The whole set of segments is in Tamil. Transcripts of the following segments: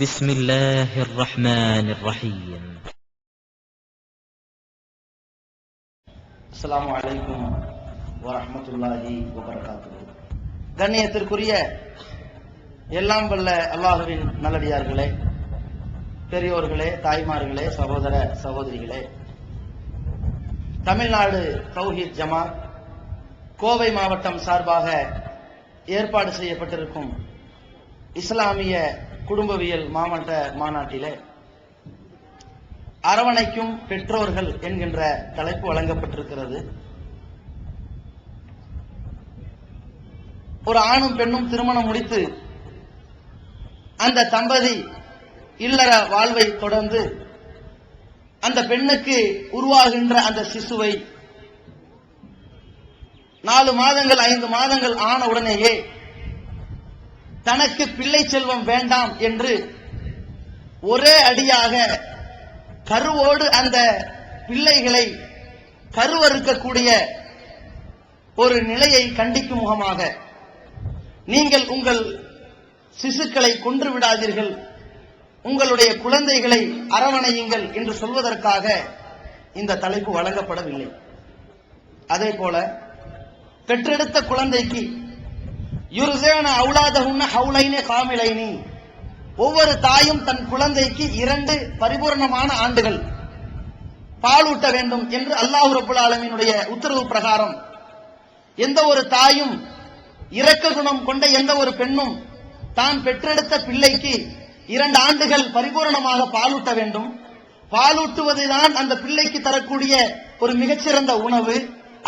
بسم الله الرحمن الرحيم. السلام عليكم ورحمة الله وبركاته. கண்ணியத்திற்குரிய எல்லாம் வல்ல அல்லாஹ்வின் நல்லடியார்களே, பெரியோர்களே, தாய்மார்களே, சகோதர சகோதரிகளே, தமிழ்நாடு தௌஹீத் ஜமாத் கோவை மாவட்டம் சார்பாக ஏற்பாடு செய்யப்பட்டிருக்கும் இஸ்லாமிய குடும்பவியல் மாவட்ட மாநாட்டிலே அரவணைக்கும் பெற்றோர்கள் என்கின்ற தலைப்பு வழங்கப்பட்டிருக்கிறது. ஒரு ஆணும் பெண்ணும் திருமணம் முடித்து அந்த தம்பதி இல்லற வாழ்வை தொடர்ந்து அந்த பெண்ணுக்கு உருவாகின்ற அந்த சிசுவை 4 மாதங்கள் 5 மாதங்கள் ஆன உடனேயே தனக்கு பிள்ளை செல்வம் வேண்டாம் என்று ஒரே அடியாக கருவோடு அந்த பிள்ளைகளை கருவறுக்கக்கூடிய ஒரு நிலையை கண்டிக்கும் முகமாக, நீங்கள் உங்கள் சிசுக்களை கொன்று விடாதீர்கள், உங்களுடைய குழந்தைகளை அரவணையுங்கள் என்று சொல்வதற்காக இந்த தலைப்பு வழங்கப்படவில்லை. அதே போல பெற்றெடுத்த குழந்தைக்கு யுர்ஸேன அவுலாதஹுன்ன ஹவுலைனி காமிலைனி, ஒவ்வொரு தாயும் தன் குழந்தைக்கு 2 பரிபூர்ணமான ஆண்டுகள் பாலூட்ட வேண்டும் என்று அல்லாஹ் ரப்பல் ஆலமீனுடைய உத்தரவு பிரகாரம் எந்த ஒரு தாயும், இரக்க குணம் கொண்ட எந்த ஒரு பெண்ணும் தான் பெற்றெடுத்த பிள்ளைக்கு 2 ஆண்டுகள் பரிபூர்ணமாக பாலூட்ட வேண்டும். பாலூட்டுவதுதான் அந்த பிள்ளைக்கு தரக்கூடிய ஒரு மிகச்சிறந்த உணவு,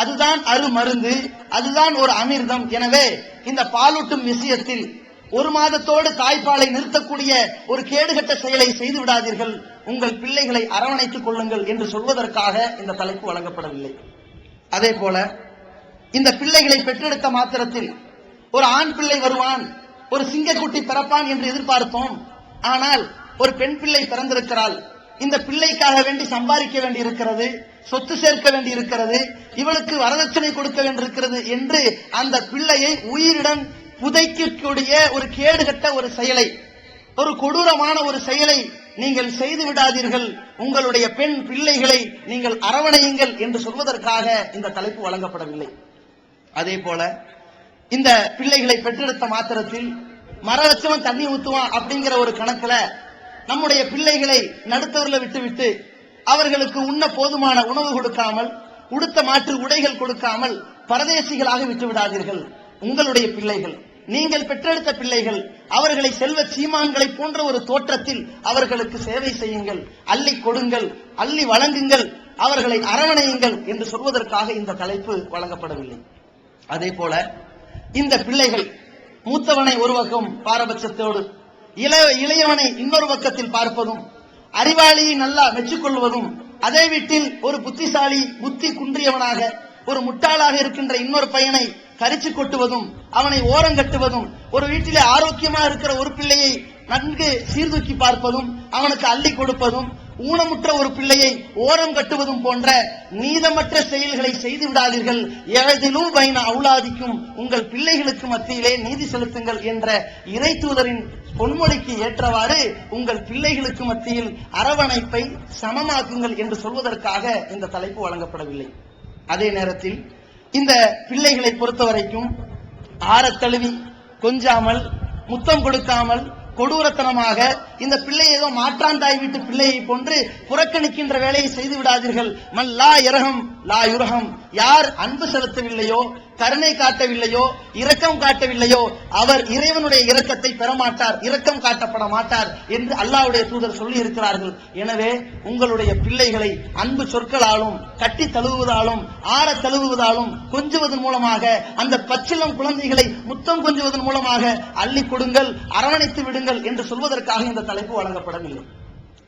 அதுதான் அருமருந்து, அதுதான் ஒரு அமிர்தம். எனவே இந்த பாலூட்டும் விஷயத்தில் 1 மாதத்தோடு தாய்ப்பாலை நிறுத்தக்கூடிய ஒரு கேடுகட்ட செயலை செய்து விடாதீர்கள், உங்கள் பிள்ளைகளை அரவணைத்துக் கொள்ளுங்கள் என்று சொல்வதற்காக இந்த தலைப்பு வழங்கப்படவில்லை. அதே போல இந்த பிள்ளைகளை பெற்றெடுத்த மாத்திரத்தில் ஒரு ஆண் பிள்ளை வருவான், ஒரு சிங்கக்குட்டி பிறப்பான் என்று எதிர்பார்த்தோம். ஆனால் ஒரு பெண் பிள்ளை பிறந்திருக்கிறாள், இந்த பிள்ளைக்காக வேண்டி சம்பாதிக்க வேண்டி இருக்கிறது, சொத்து சேர்க்க வேண்டி இருக்கிறது, இவளுக்கு வரதட்சணை கொடுக்க வேண்டியிருக்கிறது என்று அந்த பிள்ளையை உயிருடன் புதைக்கக்கூடிய ஒரு கேடுகட்ட ஒரு செயலை, ஒரு கொடூரமான ஒரு செயலை நீங்கள் செய்து விடாதீர்கள், உங்களுடைய பெண் பிள்ளைகளை நீங்கள் அரவணையுங்கள் என்று சொல்வதற்காக இந்த தலைப்பு வழங்கப்படவில்லை. அதே போல இந்த பிள்ளைகளை பெற்றெடுத்த மாத்திரத்தில் மர வச்சவன் தண்ணி ஊத்துவான் அப்படிங்கிற ஒரு கணக்குல நம்முடைய பிள்ளைகளை நடுத்தவர்ல விட்டுவிட்டு அவர்களுக்கு உண்ண போதுமான உணவு கொடுக்காமல், உடுத்த மாற்று உடைகள் கொடுக்காமல் பரதேசிகளாக விட்டு விடாதீர்கள். உங்களுடைய பிள்ளைகள், நீங்கள் பெற்றெடுத்த பிள்ளைகள், அவர்களை செல்வ சீமான்களை போன்ற ஒரு தோற்றத்தில் அவர்களுக்கு சேவை செய்யுங்கள், அள்ளி கொடுங்கள், அள்ளி வழங்குங்கள், அவர்களை அரவணையுங்கள் என்று சொல்வதற்காக இந்த தலைப்பு வழங்கப்படவில்லை. அதே போல இந்த பிள்ளைகள் மூத்தவனை ஒரு பக்கம் பாரபட்சத்தோடு இளையவனை இன்னொரு பக்கத்தில் பார்ப்பதும், அறிவாளியை நல்லா மெச்சுக்கொள்வதும், அதே வீட்டில் ஒரு புத்திசாலி புத்தி குன்றியவனாக ஒரு முட்டாளாக இருக்கின்ற இன்னொரு பையனை கரிச்சு கொட்டுவதும், அவனை ஓரங்கட்டுவதும், ஒரு வீட்டிலே ஆரோக்கியமா இருக்கிற ஒரு பிள்ளையை நன்கு சீர்தூக்கி பார்ப்பதும், அவனுக்கு அள்ளி கொடுப்பதும், ஊனமுற்ற ஒரு பிள்ளையை ஓரம் கட்டுவதும் போன்ற நீதமற்ற செயல்களை செய்து விடாதீர்கள். எதிலும் பைன அவுலாதிக்கும், உங்கள் பிள்ளைகளுக்கு மத்தியிலே நீதி செலுத்துங்கள் என்ற இறை தூதரின் பொன்மொழிக்கு ஏற்றவாறு உங்கள் பிள்ளைகளுக்கு மத்தியில் அரவணைப்பை சமமாக்குங்கள் என்று சொல்வதற்காக இந்த தலைப்பு வழங்கப்படவில்லை. அதே நேரத்தில் இந்த பிள்ளைகளை பொறுத்தவரைக்கும் ஆரத் தழுவி கொஞ்சாமல், முத்தம் கொடுக்காமல், கொடூரத்தனமாக இந்த பிள்ளை ஏதோ மாற்றான் தாய் வீட்டு பிள்ளையை போன்று புறக்கணிக்கின்ற வேலையை செய்து விடாதீர்கள். மல் லா இரகம் லா யுரகம், யார் அன்பு செலுத்தவில்லையோ, கருணை காட்டவில்லையோ, இரக்கம் காட்டவில்லையோ, அவர் இறைவனுடைய இரக்கத்தை பெறமாட்டார், இரக்கம் காட்டப்பட மாட்டார் என்று அல்லாஹ்வுடைய தூதர் சொல்லி இருக்கிறார்கள். எனவே உங்களுடைய பிள்ளைகளை அன்பு சொற்களாலும், கட்டி தழுவுவதாலும், ஆற தழுவுவதாலும், கொஞ்சுவதன் மூலமாக, அந்த பச்சிளம் குழந்தைகளை முத்தம் கொஞ்சுவதன் மூலமாக அள்ளி கொடுங்கள், அரவணைத்து விடுங்கள் என்று சொல்வதற்காக இந்த தலைப்பு வழங்கப்படவில்லை.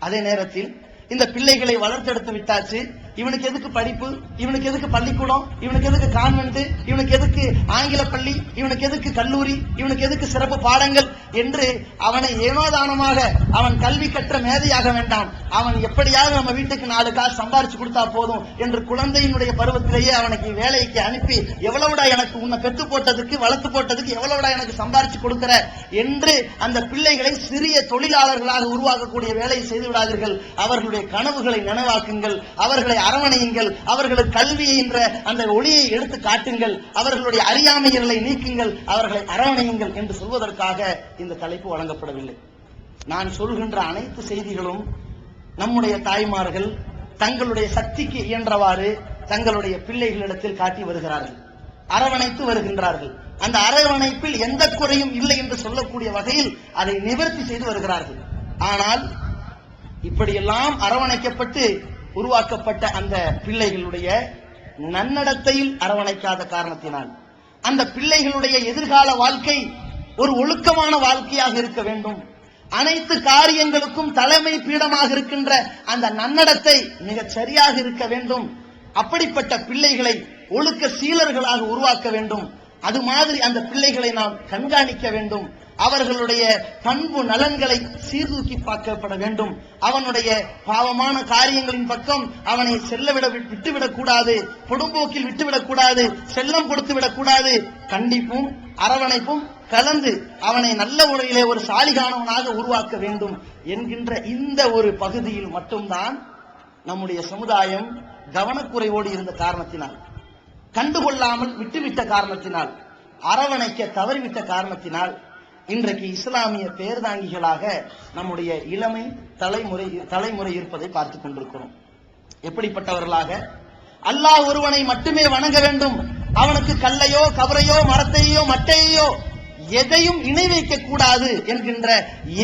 அதே நேரத்தில் இந்த பிள்ளைகளை வளர்த்தெடுத்து விட்டாச்சு, இவனுக்கு எதுக்கு படிப்பு, இவனுக்கு எதுக்கு பள்ளிக்கூடம், இவனுக்கு எதுக்கு கான்வென்ட், இவனுக்கு எதுக்கு ஆங்கில பள்ளி, இவனுக்கு எதுக்கு கல்லூரி, இவனுக்கு எதுக்கு சிறப்பு பாடங்கள் என்று அவனை ஏனோதானமாக அவன் கல்வி கற்ற மேதையாக வேண்டாம், அவன் எப்படியாவது நம்ம வீட்டுக்கு 4 காசு சம்பாரிச்சு கொடுத்தா போதும் என்று குழந்தையினுடைய பருவத்திலேயே அவனுக்கு வேலைக்கு அனுப்பி எவ்வளவுடா எனக்கு உன்னை பெத்து போட்டதுக்கு வளர்த்து போட்டதுக்கு எவ்வளவுடா எனக்கு சம்பாரிச்சு கொடுக்கிற என்று அந்த பிள்ளைகளை சிறிய தொழிலாளர்களாக உருவாக்கக்கூடிய வேலையை செய்து விடாதீர்கள். அவர்களுடைய கனவுகளை நனவாக்குங்கள், அவர்களை அரவணையுங்கள், அவர்களுக்கு கல்வியை என்ற அந்த ஒளியை எடுத்து காட்டுங்கள், அவர்களுடைய அறியாமைகளை நீக்குங்கள், அவர்களை அரவணையுங்கள் என்று சொல்வதற்காக இந்த தலைப்பு வழங்கப்படவில்லை. நான் சொல்கின்ற அனைத்து செய்திகளும் நம்முடைய தாய்மார்கள் தங்களுடைய சக்திக்கு இயன்றவாறு தங்களுடைய பிள்ளைகளிடத்தில் காட்டி வருகிறார்கள், அரவணைத்து வருகின்றார்கள். அந்த அரவணைப்பில் எந்த குறையும் இல்லை என்று சொல்லக்கூடிய வகையில் அதை நிவர்த்தி செய்து வருகிறார்கள். ஆனால் இப்படியெல்லாம் அரவணைக்கப்பட்டு உருவாக்கப்பட்ட அந்த பிள்ளைகளுடைய நன்னடத்தையில் அரவணைக்காத காரணத்தினால் அந்த பிள்ளைகளுடைய எதிர்கால வாழ்க்கை ஒரு ஒழுக்கமான வாழ்க்கையாக இருக்க வேண்டும். அனைத்து காரியங்களுக்கும் தலைமை பீடமாக இருக்கின்ற அந்த நன்னடத்தை மிகச் சரியாக இருக்க வேண்டும். அப்படிப்பட்ட பிள்ளைகளை ஒழுக்க சீலர்களாக உருவாக்க வேண்டும். அது மாதிரி அந்த பிள்ளைகளை நாம் கண்காணிக்க வேண்டும். அவர்களுடைய பண்பு நலன்களை சீர்தூக்கி பார்க்கப்பட வேண்டும். அவனுடைய பாவமான காரியங்களின் பக்கம் அவனை விட்டுவிடக் கூடாது, பொடும்போக்கில் விட்டுவிடக் கூடாது, செல்லம் கொடுத்து விடக் கூடாது. கண்டிப்பும் அரவணைப்பும் கலந்து அவனை நல்ல முறையிலே ஒரு சாலிகானவனாக உருவாக்க வேண்டும் என்கின்ற இந்த ஒரு பகுதியில் மட்டும்தான் நம்முடைய சமுதாயம் கவனக்குறைவோடு இருந்த காரணத்தினால், கண்டுகொள்ளாமல் விட்டுவிட்ட காரணத்தினால், அரவணைக்க தவறிவிட்ட காரணத்தினால் இன்றைக்கு இஸ்லாமிய பேர்தாங்கிகளாக நம்முடைய இளமை தலைமுறை இருப்பதை பார்த்துக் கொண்டிருக்கிறோம். எப்படிப்பட்டவர்களாக? அல்லாஹ் ஒருவனை மட்டுமே வணங்க வேண்டும், அவனுக்கு கல்லையோ கவரையோ மரத்தையோ மட்டையோ எதையும் இணை வைக்க கூடாது என்கின்ற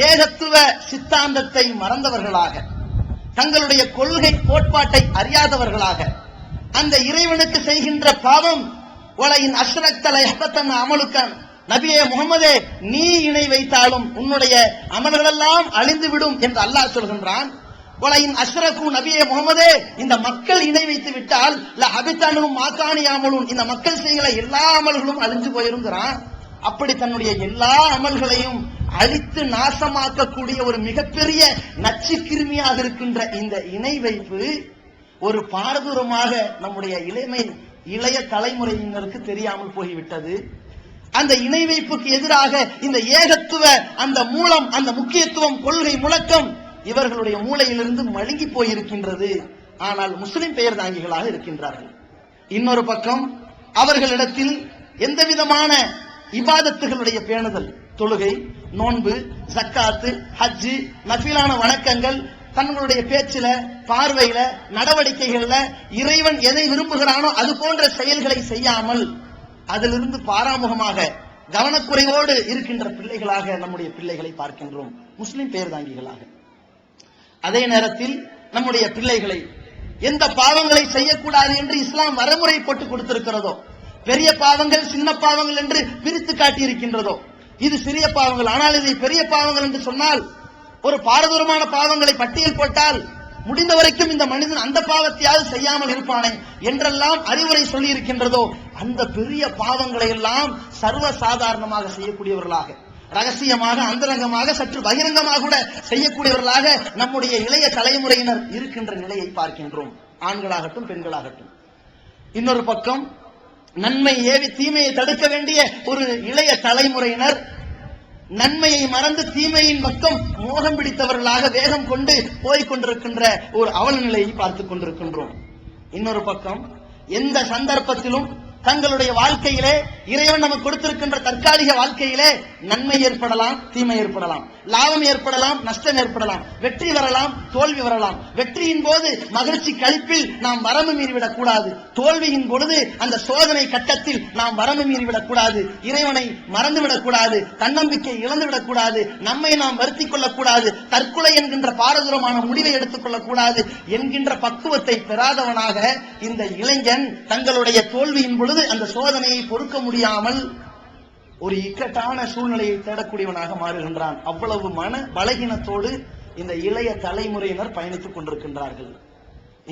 ஏகத்துவ சித்தாந்தத்தை மறந்தவர்களாக, தங்களுடைய கொள்கை கோட்பாட்டை அறியாதவர்களாக, அந்த இறைவனுக்கு செய்கின்ற பாவம் வலையின் அஷ்ரக்தலை ஹபத்தன் அமலுக்கன், நபியே முகமதே நீ இணை வைத்தாலும் உன்னுடைய அமல்களெல்லாம் அழிந்துவிடும் என்று அல்லாஹ் சொல்கின்றான். வலையின் அஷ்ரகு நபியே முகமதே இந்த மக்கள் இணை வைத்து விட்டால் அபித்தானும் மாக்கானியாமலும் இந்த மக்கள் செய்கிற எல்லா அமல்களும் அழிஞ்சு போயிருங்கிறான். அப்படி தன்னுடைய எல்லா அமல்களையும் அழித்து நாசமாக்கக்கூடிய ஒரு மிகப்பெரிய நச்சு கிருமியாக இருக்கின்ற இந்த இணை வைப்பு ஒரு பாரதூரமாக நம்முடைய இளைய தலைமுறையினருக்கு தெரியாமல் போய்விட்டது. அந்த இணை வைப்புக்கு எதிராக இந்த ஏகத்துவ அந்த மூலம், அந்த முக்கியத்துவம், கொள்கை முழக்கம் இவர்களுடைய மூளையிலிருந்து மழுங்கி போயிருக்கின்றது. ஆனால் முஸ்லிம் பெயர் தாங்கிகளாக இருக்கின்றார்கள். இன்னொரு பக்கம் அவர்களிடத்தில் எந்த விதமான இபாதத்துகளுடைய பேணுதல், தொழுகை, நோன்பு, ஜக்காத்து, ஹஜ்ஜு, நஃபிலான வணக்கங்கள், தங்களுடைய பேச்சில, பார்வையில, நடவடிக்கைகள்ல இறைவன் எதை விரும்புகிறானோ அது போன்ற செயல்களை செய்யாமல் அதிலிருந்து பாராமுகமாக கவனக்குறைவோடு இருக்கின்ற பிள்ளைகளாக நம்முடைய பிள்ளைகளை பார்க்கின்றோம், முஸ்லிம் பெயர்தாங்கிகளாக. அதே நேரத்தில் நம்முடைய பிள்ளைகளை எந்த பாவங்களை செய்யக்கூடாது என்று இஸ்லாம் வரைமுறை போட்டு கொடுத்திருக்கிறதோ, பெரிய பாவங்கள் சின்ன பாவங்கள் என்று பிரித்து காட்டியிருக்கின்றதோ, இது சிறிய பாவங்கள், ஆனால் இதை பெரிய பாவங்கள் என்று சொன்னால், ஒரு பாரதூரமான பாவங்களை பட்டியல் போட்டால் முடிந்த வரைக்கும் இந்த மனிதன் அந்த பாவத்தையாவது செய்யாமல் இருப்பானே என்றெல்லாம் அறிவுரை சொல்லி இருக்கின்றதோ, அந்த பெரிய பாவங்களை எல்லாம் சர்வ சாதாரணமாக செய்யக்கூடியவர்களாக, ரகசியமாக, அந்தரங்கமாக, சற்று பகிரங்கமாக கூட செய்யக்கூடியவர்களாக நம்முடைய இளைய தலைமுறையினர் இருக்கின்ற நிலையை பார்க்கின்றோம், ஆண்களாகட்டும் பெண்களாகட்டும். இன்னொரு பக்கம் நன்மை ஏவி தீமையை தடுக்க வேண்டிய ஒரு இளைய தலைமுறையினர் நன்மையை மறந்து தீமையின் பக்கம் மோகம் பிடித்தவர்களாக வேகம் கொண்டு போய்கொண்டிருக்கின்ற ஒரு அவல நிலையை பார்த்துக் கொண்டிருக்கின்றோம். இன்னொரு பக்கம் எந்த சந்தர்ப்பத்திலும் தங்களுடைய வாழ்க்கையிலே இறைவன் நமக்கு கொடுத்திருக்கின்ற தற்காலிக வாழ்க்கையிலே நன்மை ஏற்படலாம், தீமை ஏற்படலாம், லாபம் ஏற்படலாம், நஷ்டம் ஏற்படலாம், வெற்றி வரலாம், தோல்வி வரலாம். வெற்றியின் போது மகிழ்ச்சி களிப்பில் நாம் வரம்பு மீறிவிடக் கூடாது, தோல்வியின் பொழுது அந்த சோதனை கட்டத்தில் நாம் வரம்பு மீறிவிடக் கூடாது, இறைவனை மறந்துவிடக் கூடாது, தன்னம்பிக்கை இழந்துவிடக் கூடாது, நம்மை நாம் வருத்திக் கொள்ளக் கூடாது, தற்கொலை என்கின்ற பாரதூரமான முடிவை எடுத்துக் கொள்ளக் கூடாது என்கின்ற பக்குவத்தை பெறாதவனாக இந்த இளைஞன் தங்களுடைய தோல்வியின் பொழுது அந்த சோதனையை பொறுக்க முடியாமல் ஒரு இக்கட்டான சூழ்நிலையை தேடக்கூடியவனாக மாறுகின்றான். அவ்வளவு மன பலகீனத்தோடு இந்த இளைய தலைமுறையினர் பயணித்துக் கொண்டிருக்கின்றார்கள்.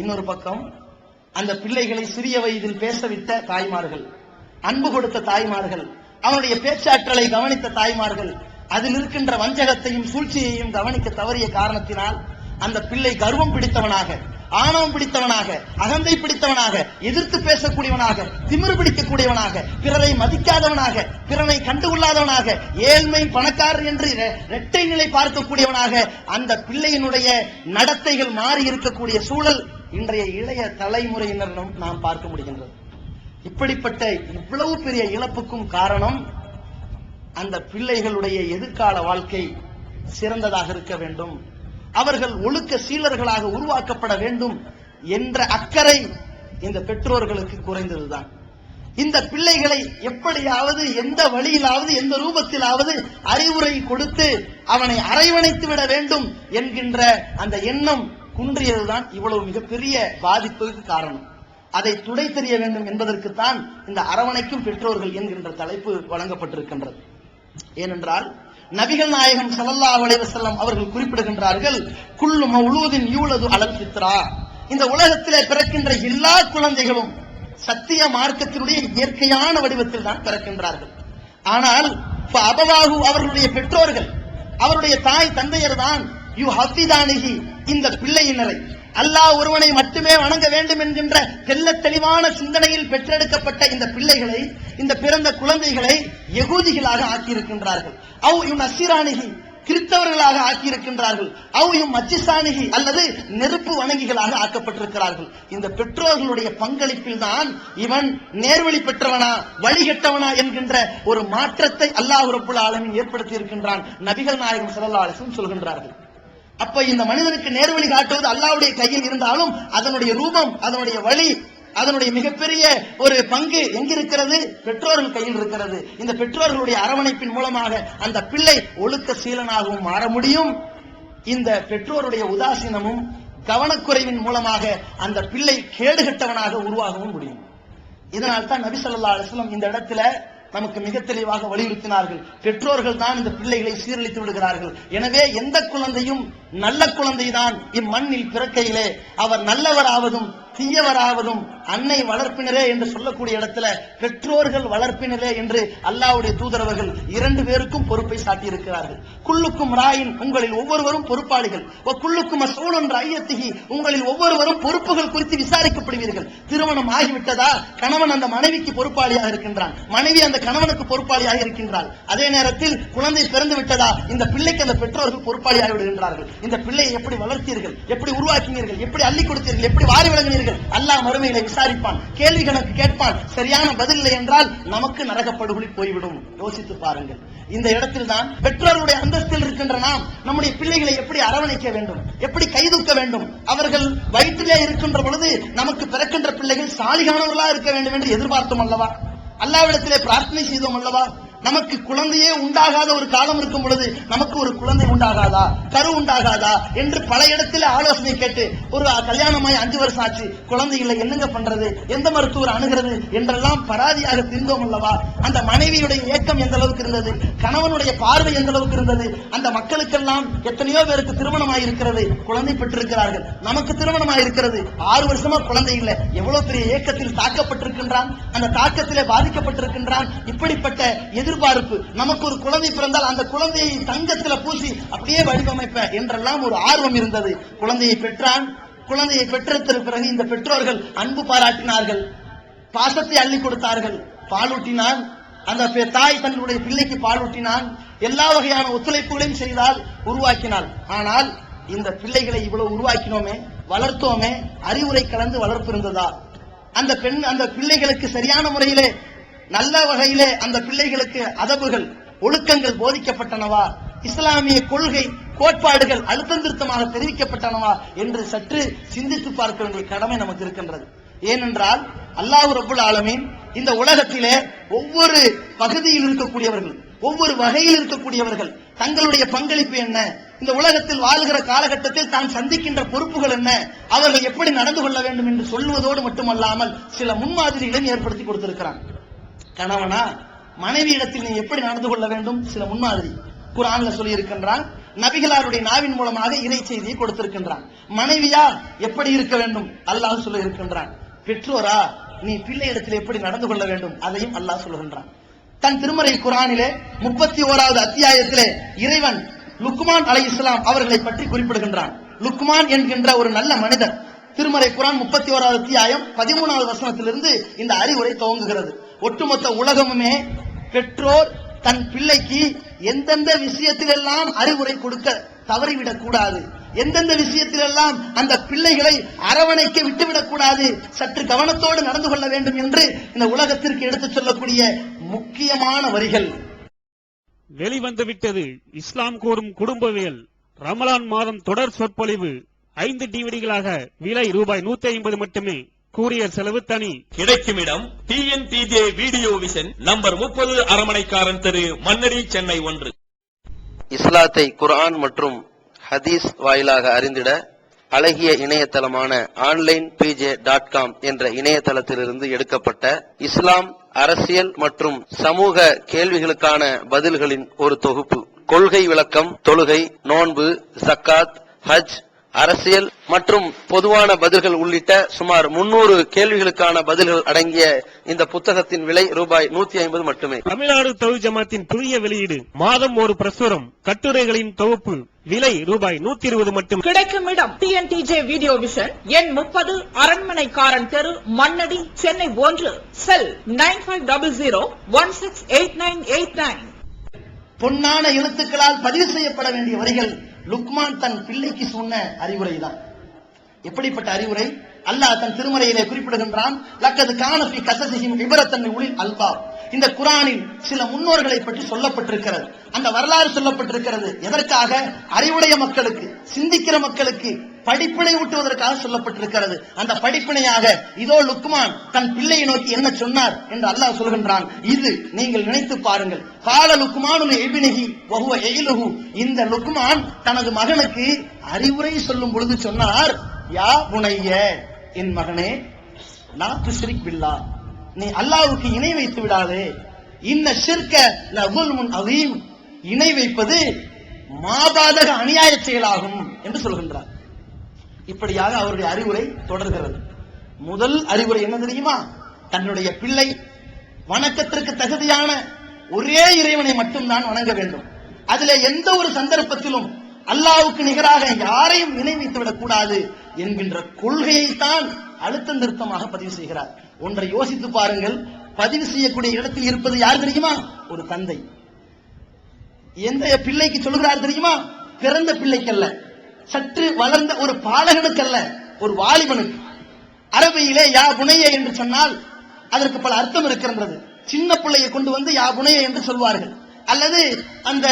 இன்னொரு பக்கம் அந்த பிள்ளைகளை சிறிய வயதில் பேசவிட்ட தாய்மார்கள், அன்பு கொடுத்த தாய்மார்கள், அவனுடைய பேச்சாற்றலை கவனித்த தாய்மார்கள், அதில் இருக்கின்ற வஞ்சகத்தையும் சூழ்ச்சியையும் கவனிக்க தவறிய காரணத்தினால் அந்த பிள்ளை கர்வம் பிடித்தவனாக, ஆணவம் பிடித்தவனாக, அகந்தை பிடித்தவனாக, எதிர்த்து பேசக்கூடியவனாக, திமிரு பிடிக்கக்கூடியவனாக, பிறரை மதிக்காதவனாக, பிறனை கண்டுகொள்ளாதவனாக, ஏழ்மை பணக்காரர் என்று இரட்டை நிலை பார்க்கக்கூடியவனாக அந்த பிள்ளையினுடைய நடத்தைகள் மாறி இருக்கக்கூடிய சூழல் இன்றைய இளைய தலைமுறையினரிடம் நாம் பார்க்க முடிகின்றது. இப்படிப்பட்ட இவ்வளவு பெரிய இழப்புக்கும் காரணம் அந்த பிள்ளைகளுடைய எதிர்கால வாழ்க்கை சிறந்ததாக இருக்க வேண்டும், அவர்கள் ஒழுக்க சீலர்களாக உருவாக்கப்பட வேண்டும் என்ற அக்கறை இந்த பெற்றோர்களுக்கு குறைந்ததுதான். இந்த பிள்ளைகளை எப்படியாவது, எந்த வழியிலாவது, எந்த ரூபத்திலாவது அறிவுரை கொடுத்து அவனை அரவணைத்து விட வேண்டும் என்கின்ற அந்த எண்ணம் குன்றியதுதான் இவ்வளவு மிகப்பெரிய பாதிப்புக்கு காரணம். அதை துடை தெரிய வேண்டும் என்பதற்குத்தான் இந்த அரவணைக்கும் பெற்றோர்கள் என்கின்ற தலைப்பு வழங்கப்பட்டிருக்கின்றது. ஏனென்றால் நபிகள் நாயகம் ஸல்லல்லாஹு அலைஹி வஸல்லம் அவர்கள் குறிப்பிடுகின்றார்கள், குல்லு மௌலூதின் யூலது அலல் ஃபித்ரா, இந்த உலகத்திலே பிறக்கின்ற எல்லா குழந்தைகளும் சத்திய மார்க்கத்தினுடைய இயற்கையான வடிவத்தில் தான் பிறக்கின்றார்கள். ஆனால் அபவாஹு, அவர்களுடைய பெற்றோர்கள், அவருடைய தாய் தந்தையர் தான் யுஹஃபிதானிஹி, இந்த பிள்ளையினரை அல்லாஹ் ஒருவனை மட்டுமே வணங்க வேண்டும் என்கின்ற தெள்ளத் தெளிவான சிந்தனையில் பெற்றெடுக்கப்பட்ட இந்த பிள்ளைகளை, இந்த பிறந்த குழந்தைகளை யகூதிகளாக ஆக்கியிருக்கின்றார்கள். அவ் நஸ்ரானிஹி, கிறிஸ்தவர்களாக ஆக்கியிருக்கின்றார்கள். அவ் மஜ்ஜிசானிஹி, அல்லது நெருப்பு வணங்கிகளாக ஆக்கப்பட்டிருக்கிறார்கள். இந்த பெற்றோர்களுடைய பங்களிப்பில் தான் இவன் நேர்வழி பெற்றவனா வழிகட்டவனா என்கின்ற ஒரு மாற்றத்தை அல்லாஹ் ரப்புல் ஆலமீன் ஏற்படுத்தி இருக்கின்றான். நபிகள் நாயகம் ஸல்லல்லாஹு அலைஹி வஸல்லம் சொல்கின்றார்கள். அப்ப இந்த மனிதனுக்கு நேர்வழி காட்டுவது அல்லாஹ்வுடைய கையில் இருந்தாலும் அதனுடைய ரூபம், அதனுடைய வழி, அதனுடைய மிகப்பெரிய ஒரு பங்கு எங்கிருக்கிறது? பெற்றோர்கள் கையில் இருக்கிறது. இந்த பெற்றோர்களுடைய அரவணைப்பின் மூலமாக அந்த பிள்ளை ஒழுக்க சீலனாகவும் மாற முடியும். இந்த பெற்றோருடைய உதாசீனமும் கவனக்குறைவின் மூலமாக அந்த பிள்ளை கேடுகட்டவனாக உருவாகவும் முடியும். இதனால் தான் நபி ஸல்லல்லாஹு அலைஹி வஸல்லம் இந்த இடத்துல நமக்கு மிக தெளிவாக வலியுறுத்தினார்கள், பெற்றோர்கள் தான் இந்த பிள்ளைகளை சீரழித்து விடுகிறார்கள். எனவே எந்த குழந்தையும் நல்ல குழந்தைதான் இம்மண்ணில் பிறக்கையிலே அவர் நல்லவராவதும் தீயவராவதும் அன்னை வளர்ப்பினரே என்று சொல்லக்கூடிய இடத்துல பெற்றோர்கள் வளர்ப்பினரே என்று அல்லாஹ்வுடைய தூதரவர்கள் இரண்டு பேருக்கும் பொறுப்பை சாட்டியிருக்கிறார்கள். குல்லுக்கும் ராயின், உங்களில் ஒவ்வொருவரும் பொறுப்பாளிகள். குல்லுக்கும் மஸ்ஊலுன் ரஅய்யத்திஹி, உங்களில் ஒவ்வொருவரும் பொறுப்புகள் குறித்து விசாரிக்கப்படுவீர்கள். திருமணம் ஆகிவிட்டதா, கணவன் அந்த மனைவிக்கு பொறுப்பாளியாக இருக்கின்றான், மனைவி அந்த கணவனுக்கு பொறுப்பாளியாக இருக்கின்றாள். அதே நேரத்தில் குழந்தை பிறந்து விட்டதா, இந்த பிள்ளைக்கு அந்த பெற்றோர்கள் பொறுப்பாளியாக விடுகின்றார்கள். இந்த பிள்ளையை எப்படி வளர்த்தீர்கள், எப்படி உருவாக்கினீர்கள், எப்படி அள்ளி கொடுத்தீர்கள், எப்படி வாரி வழங்கினீர்கள், அல்லாஹ் மறுமையிலே விசாரிப்பான், கேள்வி கணக்கு கேட்பான். சரியான பதில் இல்லை என்றால் நமக்கு நரகப்படுகொலி போய்விடும். யோசித்து பாருங்கள். இந்த இடத்தில் தான் பெற்றோருடைய அந்தஸ்தில் இருக்கின்ற நாம் நம்முடைய பிள்ளைகளை எப்படி அரவணைக்க வேண்டும், எப்படி கைதூக்க வேண்டும். அவர்கள் வயிற்றிலே இருக்கின்ற பொழுது நமக்கு பிறக்கின்ற பிள்ளைகள் சாலிகானவர்களா இருக்க வேண்டும் என்று எதிர்பார்த்தோம் அல்லவா? அல்லாஹ்விடத்திலே பிரார்த்தனை செய்தோம் அல்லவா? நமக்கு குழந்தையே உண்டாகாத ஒரு காலம் இருக்கும் பொழுது நமக்கு ஒரு குழந்தை உண்டாகாதா, கரு உண்டாகாதா என்று பல இடத்துல ஆலோசனை கேட்டு, ஒரு கல்யாணமாய் 5 வருஷம் ஆச்சு, குழந்தை இல்லை, என்னங்க பண்றது, எந்த மருத்துவர் அணுகிறது என்றெல்லாம் பராதியாக திரிந்தோம் அல்லவா? அந்த மனைவியுடைய ஏக்கம் எந்த அளவுக்கு இருந்தது, கணவனுடைய பார்வை எந்த அளவுக்கு இருந்தது. அந்த மக்களுக்கெல்லாம் எத்தனையோ பேருக்கு திருமணமாய் இருக்கிறது, குழந்தை பெற்றிருக்கிறார்கள். நமக்கு திருமணமாய் இருக்கிறது, 6 வருஷமா குழந்தை இல்லை. எவ்வளவு பெரிய ஏக்கத்தில் தாக்கப்பட்டிருக்கின்றான், அந்த தாக்கத்திலே பாதிக்கப்பட்டிருக்கின்றான். இப்படிப்பட்ட எதிர்பார்ப்பு, நமக்கு ஒரு குழந்தை பிறந்தால் அந்த குழந்தையை தங்கத்தில் பூசி அப்படியே வடிவமைப்ப என்றெல்லாம் ஒரு ஆர்வம் இருந்தது. குழந்தையை பெற்றான். குழந்தையை பெற்றெடுத்த பிறகு இந்த பெற்றோர்கள் அன்பு பாராட்டினார்கள், பாசத்தை அள்ளி கொடுத்தார்கள், பாலூட்டினான். அந்த தாய் தன்னுடைய பிள்ளைக்கு பாலூட்டினான், எல்லா வகையான ஒத்துழைப்புகளையும் செய்தால், உருவாக்கினாள். ஆனால் இந்த பிள்ளைகளை இவ்வளவு உருவாக்கினோமே, வளர்த்தோமே, அறிவுரை கலந்து வளர்ப்பு இருந்ததா? அந்த பிள்ளைகளுக்கு சரியான முறையிலே, நல்ல வகையிலே அந்த பிள்ளைகளுக்கு அதபுகள், ஒழுக்கங்கள் போதிக்கப்பட்டனவா? இஸ்லாமிய கொள்கை கோட்பாடுகள் அழுத்தம் திருத்தமாக தெரிவிக்கப்பட்டனவா என்று சற்று சிந்தித்து பார்க்க வேண்டிய கடமை நமக்கு இருக்கின்றது. ஏனென்றால் அல்லாஹ் ரப்புல் ஆலமீன் இந்த உலகத்திலே ஒவ்வொரு பகுதியில் இருக்கக்கூடியவர்கள், ஒவ்வொரு வகையில் இருக்கக்கூடியவர்கள் தங்களுடைய பங்களிப்பு என்ன, இந்த உலகத்தில் வாழ்கிற காலகட்டத்தில் தான் சந்திக்கின்ற பொறுப்புகள் என்ன, அவர்கள் எப்படி நடந்து கொள்ள வேண்டும் என்று சொல்லுவதோடு மட்டுமல்லாமல் சில முன்மாதிரிகளையும் ஏற்படுத்தி கொடுத்திருக்கிறான். கணவனா மனைவி இடத்தில் நீ எப்படி நடந்து கொள்ள வேண்டும், சில முன்மாதிரி குர்ஆன்ல சொல்லி இருக்கின்றான். நபிகளாருடைய நாவின் மூலமாக இறை செய்தியை கொடுத்திருக்கின்றான். மனைவியா எப்படி இருக்க வேண்டும் அல்லாஹ் சொல்லி இருக்கின்றான். பெற்றோரா நீ பிள்ளை இடத்தில் எப்படி நடந்து கொள்ள வேண்டும் அதையும் அல்லாஹ் சொல்கின்றான். தன் திருமறை குர்ஆனிலே 31வது அத்தியாயத்திலே இறைவன் லுக்மான் அலைஹிஸ்ஸலாம் அவர்களை பற்றி குறிப்பிடுகின்றான். லுக்மான் என்கின்ற ஒரு நல்ல மனிதர். திருமறை குர்ஆன் 31வது அத்தியாயம் 13வது வசனத்திலிருந்து இந்த அறிவுரை துவங்குகிறது. ஒட்டுமொத்த உலகமுமே பெற்றோர் தன் பிள்ளைக்கு எந்தெந்த விஷயத்திலெல்லாம் அறிவுரை கொடுக்க தவறிவிடக் கூடாது, எந்தெந்த விஷயத்திலெல்லாம் அந்த பிள்ளைகளை அரவணைக்க விட்டுவிடக் கூடாது, சற்று கவனத்தோடு நடந்து கொள்ள வேண்டும் என்று இந்த உலகத்திற்கு எடுத்துச் சொல்லக்கூடிய முக்கியமான வரிகள். வெளிவந்துவிட்டது இஸ்லாம் கூறும் குடும்பவியல் ரமலான் மாதம் தொடர் சொற்பொழிவு 5 டிவிடிகளாக விலை ரூபாய் 150 மட்டுமே. கூரியர் செலவு தனி. கிடைக்கும் இடம் TNTJ வீடியோ விஷன் நம்பர் 30 அரமனைக்காரன் தெரு, மன்னடி, சென்னை 1. இஸ்லாத்தை குர்ஆன் மற்றும் ஹதீஸ் வாயிலாக அறிந்திட அழகிய இணையதளமான onlinepj.com என்ற இணையதளத்திலிருந்து எடுக்கப்பட்ட இஸ்லாம், அரசியல் மற்றும் சமூக கேள்விகளுக்கான பதில்களின் ஒரு தொகுப்பு. கொள்கை விளக்கம், தொழுகை, நோன்பு, ஜக்காத், ஹஜ், அரசியல் மற்றும் பொதுவான பதில்கள் உள்ளிட்ட சுமார் 300 கேள்விகளுக்கான பதில்கள் அடங்கிய இந்த புத்தகத்தின் விலை ரூபாய் 150 மட்டுமே. தமிழ்நாடு தௌஹீத் ஜமாத்தின் புதிய வெளியீடு மாதம் ஒரு பிரசுரம் கட்டுரைகளின் தொகுப்பு விலை ரூபாய் 120 மட்டும். கிடைக்கும் இடம் TNTJ வீடியோ விஷன் எண் 30 அரண்மனைக்காரன் தெரு, மன்னடி, சென்னை 1. செல் 9500168989. பொன்னான எழுத்துக்களால் பதிவு செய்யப்பட வேண்டிய வரிகள் லுக்மான் தன் பிள்ளைக்கு சொன்ன அறிவுரை தான். எப்படிப்பட்ட அறிவுரை? அல்லாஹ் தன் திருமறையிலே குறிப்பிடுகின்றான், லக்கது கான ஃபீ கஸஸிஹிம் இப்ரத்தன் லிஉலில் அல்பாப். இந்த குர்ஆனில் சில முன்னோர்களை பற்றி சொல்லப்பட்டிருக்கிறது, அந்த வரலாறு சொல்லப்பட்டிருக்கிறது. எதற்காக? அறிவுடைய மக்களுக்கு, சிந்திக்கிற மக்களுக்கு படிப்பினை ஊட்டுவதற்காக சொல்லப்பட்டிருக்கிறது. அந்த படிப்பினையாக இதோ லுக்மான் தன் பிள்ளையை நோக்கி என்ன சொன்னார் என்று அல்லாஹ் சொல்கின்றான். இது நீங்கள் நினைத்து பாருங்கள். கால லுக்மானு இப்னிஹி வஹுவ யஇலுஹு. இந்த லுக்மான் தனது மகனுக்கு அறிவுரை சொல்லும் பொழுது சொன்னார், யா புனைய, என் மகனே, லா துஷ்ரிக் பில்லாஹ், நீ அல்லாஹ்வுக்கு இணை வைத்து விடாதே. இன்ன ஷிர்க லஸுல்முன் அதீம், இணை வைப்பது மாபாதக அநியாய செயலாகும் என்று சொல்கின்றார். இப்படியாக அவருடைய அறிவுரை தொடர்கிறது. முதல் அறிவுரை என்ன தெரியுமா? தன்னுடைய பிள்ளை வணக்கத்திற்கு தகுதியான ஒரே இறைவனை மட்டும்தான் வணங்க வேண்டும். அதிலே எந்த ஒரு சந்தர்ப்பத்திலும் அல்லாஹ்வுக்கு நிகராக யாரையும் இணை வைத்து விடக் கூடாது என்கின்ற கொள்கையைத்தான் அழுத்தம் திருத்தமாக பதிவு செய்கிறார். ஒன்றை யோசித்து பாருங்கள். பதிவு செய்யக்கூடிய இடத்தில் இருப்பது யார் தெரியுமா? ஒரு தந்தை. எந்த பிள்ளைக்கு சொல்கிறார் தெரியுமா? பிறந்த பிள்ளைக்கல்ல, சற்று வளர்ந்த ஒரு பாலகனுக்கல்ல, ஒரு வாலிபனுக்கு. அரபியிலே யா புனைய என்று சொன்னால் அதற்கு பல அர்த்தம் இருக்கின்றது. சின்ன பிள்ளையை கொண்டு வந்து யா புனைய என்று சொல்வார்கள், அல்லது அந்த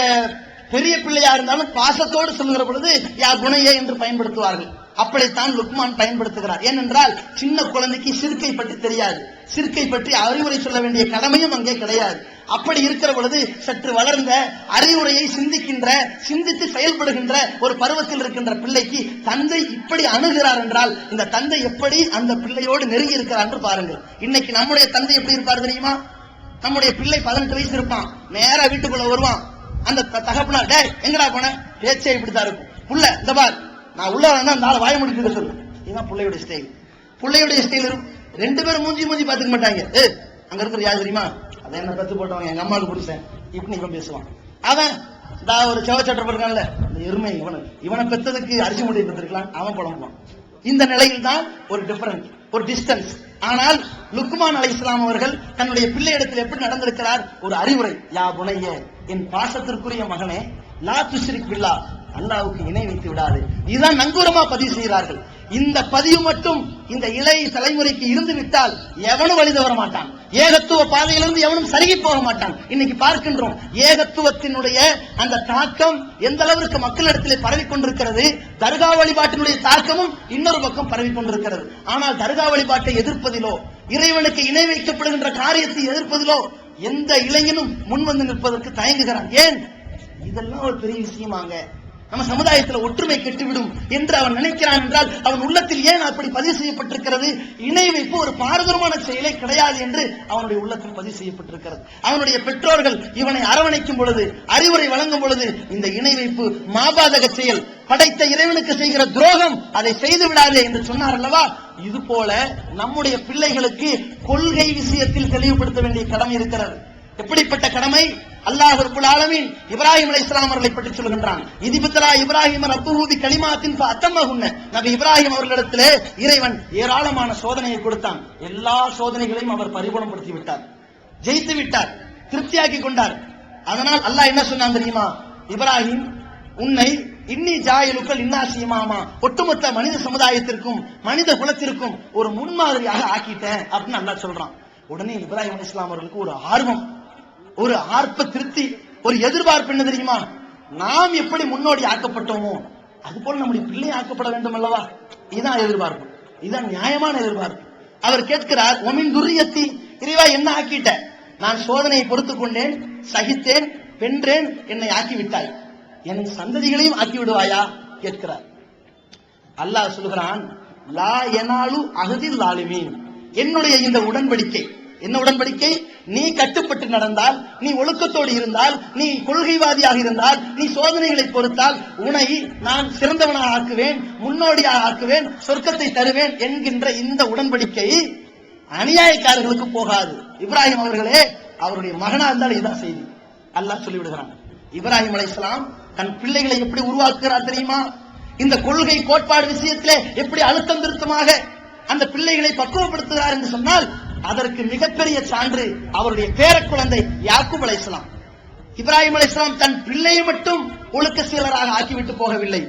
பெரிய பிள்ளையா இருந்தாலும் பாசத்தோடு சொல்லுகிற பொழுது யா புனைய என்று பயன்படுத்துவார்கள். அப்படித்தான் லுக்மான் பயன்படுத்துகிறார். ஏனென்றால் சின்ன குழந்தைக்கு சிறுக்கை பற்றி தெரியாது, சிறுக்கை பற்றி அறிவுரை சொல்ல வேண்டிய கடமையும் அங்கே கிடையாது. அப்படி இருக்கிற பொழுது சற்று வளர்ந்த அறிவுரையை சிந்தித்து செயல்படுகின்ற ஒரு பருவத்தில் இருக்கின்ற பிள்ளைக்கு தந்தை இப்படி அணுகிறார் என்றால் இந்த தந்தை எப்படி அந்த பிள்ளையோடு நெருங்கி இருக்கிறார் என்று பாருங்கள். இன்னைக்கு நம்முடைய தந்தை எப்படி இருப்பார் தெரியுமா? நம்முடைய பிள்ளை 18 வயசு இருப்பான், நேரா வீட்டுக்குள்ள வருவான். அந்த தகப்பனா, டே எங்கடா போன, பேச்சே இப்படித்தான் இருக்கும். புள்ள இந்த பார், நான் உள்ள வந்தா அந்த ஆளை வாய முடிக்க சொல்லு. இதுதான் பிள்ளையுடைய ஸ்டைல். பிள்ளையுடைய ஸ்டைல் இருக்கும். 2 பேரும் மூஞ்சி பாத்துக்க மாட்டாங்க. அங்க இருக்கிற யாரு தெரியுமா? அதை என்ன பெத்து போட்டவங்க, எங்க அம்மாவுக்கு புருஷன், இப்படி இவன் பேசுவான். அவன் ஒரு செவச்சட்டை இருக்கான்ல, இந்த எருமை, இவனை பெத்ததுக்கு அரிசி மூட்டை பெற்றிருக்கலாம், அவன் புலம்புவான். இந்த நிலையில் தான் ஒரு டிஃபரன்ஸ், ஒரு டிஸ்டன்ஸ். ஆனால் லுக்மான் அலைஹிஸ்ஸலாம் அவர்கள் தன்னுடைய பிள்ளையிடத்தில் எப்படி நடந்திருக்கிறார்? ஒரு அறிவுரை, யா புனைய, என் பாசத்திற்குரிய மகனே, லா துஷ்ரிக் பில்லாஹ், அல்லாஹ்வுக்கு இணை வைத்து விடாது. இதுதான் நங்கூரமா பதிவு செய்கிறார்கள். இந்த பதிவு மட்டும் இந்த இளைய தலைமுறைக்கு இருந்து விட்டால் எவனும் வழி தவற மாட்டான். ஏகத்துவ பாதையிலிருந்து எவனும் சருகி போக மாட்டான். இன்னைக்கு பார்க்கின்றோம் ஏகத்துவத்தினுடைய அந்த தாக்கம் எந்த அளவிற்கு மக்களிடத்திலே பரவி கொண்டிருக்கிறது. தர்கா வழிபாட்டினுடைய தாக்கமும் இன்னொரு பக்கம் பரவி கொண்டிருக்கிறது. ஆனால் தர்கா வழிபாட்டை எதிர்ப்பதிலோ, இறைவனுக்கு இணை வைக்கப்படுகின்ற காரியத்தை எதிர்ப்பதிலோ எந்த இளைஞனும் முன்வந்து நிற்பதற்கு தயங்குகிறான். ஏன்? இதெல்லாம் ஒரு பெரிய விஷயமாங்க, நம்ம சமுதாயத்தில் ஒற்றுமை கெட்டுவிடும் என்று அவன் நினைக்கிறான் என்றால் அவன் உள்ளத்தில் ஏன் அப்படி பதிவு செய்யப்பட்டிருக்கிறது? இணை வைப்பு ஒரு பாரதூரமான செயலே கிடையாது என்று அவனுடைய உள்ளத்தில் பதிவு செய்யப்பட்டிருக்கிறது. அவனுடைய பெற்றோர்கள் இவனை அரவணைக்கும் பொழுது, அறிவுரை வழங்கும் பொழுது, இந்த இணை வைப்பு மாபாதக செயல், படைத்த இறைவனுக்கு செய்கிற துரோகம், அதை செய்து விடாதே என்று சொன்னார் அல்லவா? இது போல நம்முடைய பிள்ளைகளுக்கு கொள்கை விஷயத்தில் தெளிவுபடுத்த வேண்டிய கடமை இருக்கிறது. எப்படிப்பட்ட கடமை? அல்லாஹ் ரப்பல் ஆலமீன் இப்ராஹிம் அலைஹிஸ்ஸலாம் அவர்களை பற்றி சொல்கின்றான். இதிபத்லா இப்ராஹிம் ரப்புஹு பி கலிமாத்தின் ஃபஅத்தமஹுன்ன. நபி இப்ராஹிம் அவர்களிடத்திலே இறைவன் ஏராளமான சோதனையை கொடுத்தான். எல்லா சோதனைகளையும் அவர் பரிபூர்ணப்படுத்தி விட்டார், ஜெயித்து விட்டார், திருப்தியாக்கி கொண்டார். அதனால் அல்லாஹ் என்ன சொன்னான் தெரியுமா? இப்ராஹிம், உன்னை இன்னி ஜாயிலுக்கள் இன்னாசி இமாமா, ஒட்டுமொத்த மனித சமுதாயத்திற்கும் மனித குலத்திற்கும் ஒரு முன்மாதிரியாக ஆக்கிட்டேன் அப்படின்னு அல்லாஹ் சொல்றான். உடனே இப்ராஹிம் அலைஹிஸ்ஸலாம் அவர்களுக்கு ஒரு ஆர்வம், ஒரு ஆர்ப்ப திருப்தி, ஒரு எதிர்பார்ப்பு என்ன தெரியுமா? நாம் எப்படி முன்னோடி ஆக்கப்பட்டோமோ அதுபோல நம்முடைய பிள்ளை ஆக்கப்பட வேண்டும் அல்லவா? இதுதான் எதிர்பார்ப்பு, இதுதான் நியாயமான எதிர்பார்ப்பு. அவர் கேட்கிறார், ஒமின் துர்ரியத்தி, இறைவா என்ன ஆக்கிட்ட? நான் சோதனையை பொறுத்துக் கொண்டேன், சகித்தேன், வென்றேன், என்னை ஆக்கிவிட்டாய், என் சந்ததிகளையும் ஆக்கி விடுவாயா கேட்கிறார். அல்லாஹ் சொல்கிறான், லா யனாலு அஹதில் ஸாலிமீன், என்னுடைய இந்த உடன்படிக்கை, என்ன உடன்படிக்கை? நீ கட்டுப்பட்டு நடந்தால், நீ ஒழுக்கத்தோடு இருந்தால், நீ கொள்கைவாதியாக இருந்தால், நீ சோதனைகளை பொறுத்தால் உன்னை நான் சிறந்தவனாக ஆக்குவேன், முன்னோடியாக ஆக்குவேன், சொர்க்கத்தை தருவேன் என்கின்ற இந்த உடன்படிக்கை அநியாயக்காரர்களுக்கு போகாது. இப்ராஹிம் அவர்களே, அவருடைய மகனா இருந்தால் இதுதான் செய்தி. அல்லாஹ் சொல்லிவிடுகிறான். இப்ராஹிம் அலைஹிஸ்ஸலாம் தன் பிள்ளைகளை எப்படி உருவாக்குகிறார் தெரியுமா? இந்த கொள்கை கோட்பாடு விஷயத்திலே எப்படி அழுத்தம் திருத்தமாக அந்த பிள்ளைகளை பக்குவப்படுத்துகிறார் என்று சொன்னால் அதற்கு மிகப்பெரிய சான்று அவருடைய பேரக்குழந்தை யாக்கூப் அலைஹிஸ்ஸலாம். இப்ராஹிம் அலைஹிஸ்ஸலாம் தன் பிள்ளையை மட்டும் ஒழுக்க சீலராக ஆக்கிவிட்டு போகவில்லை,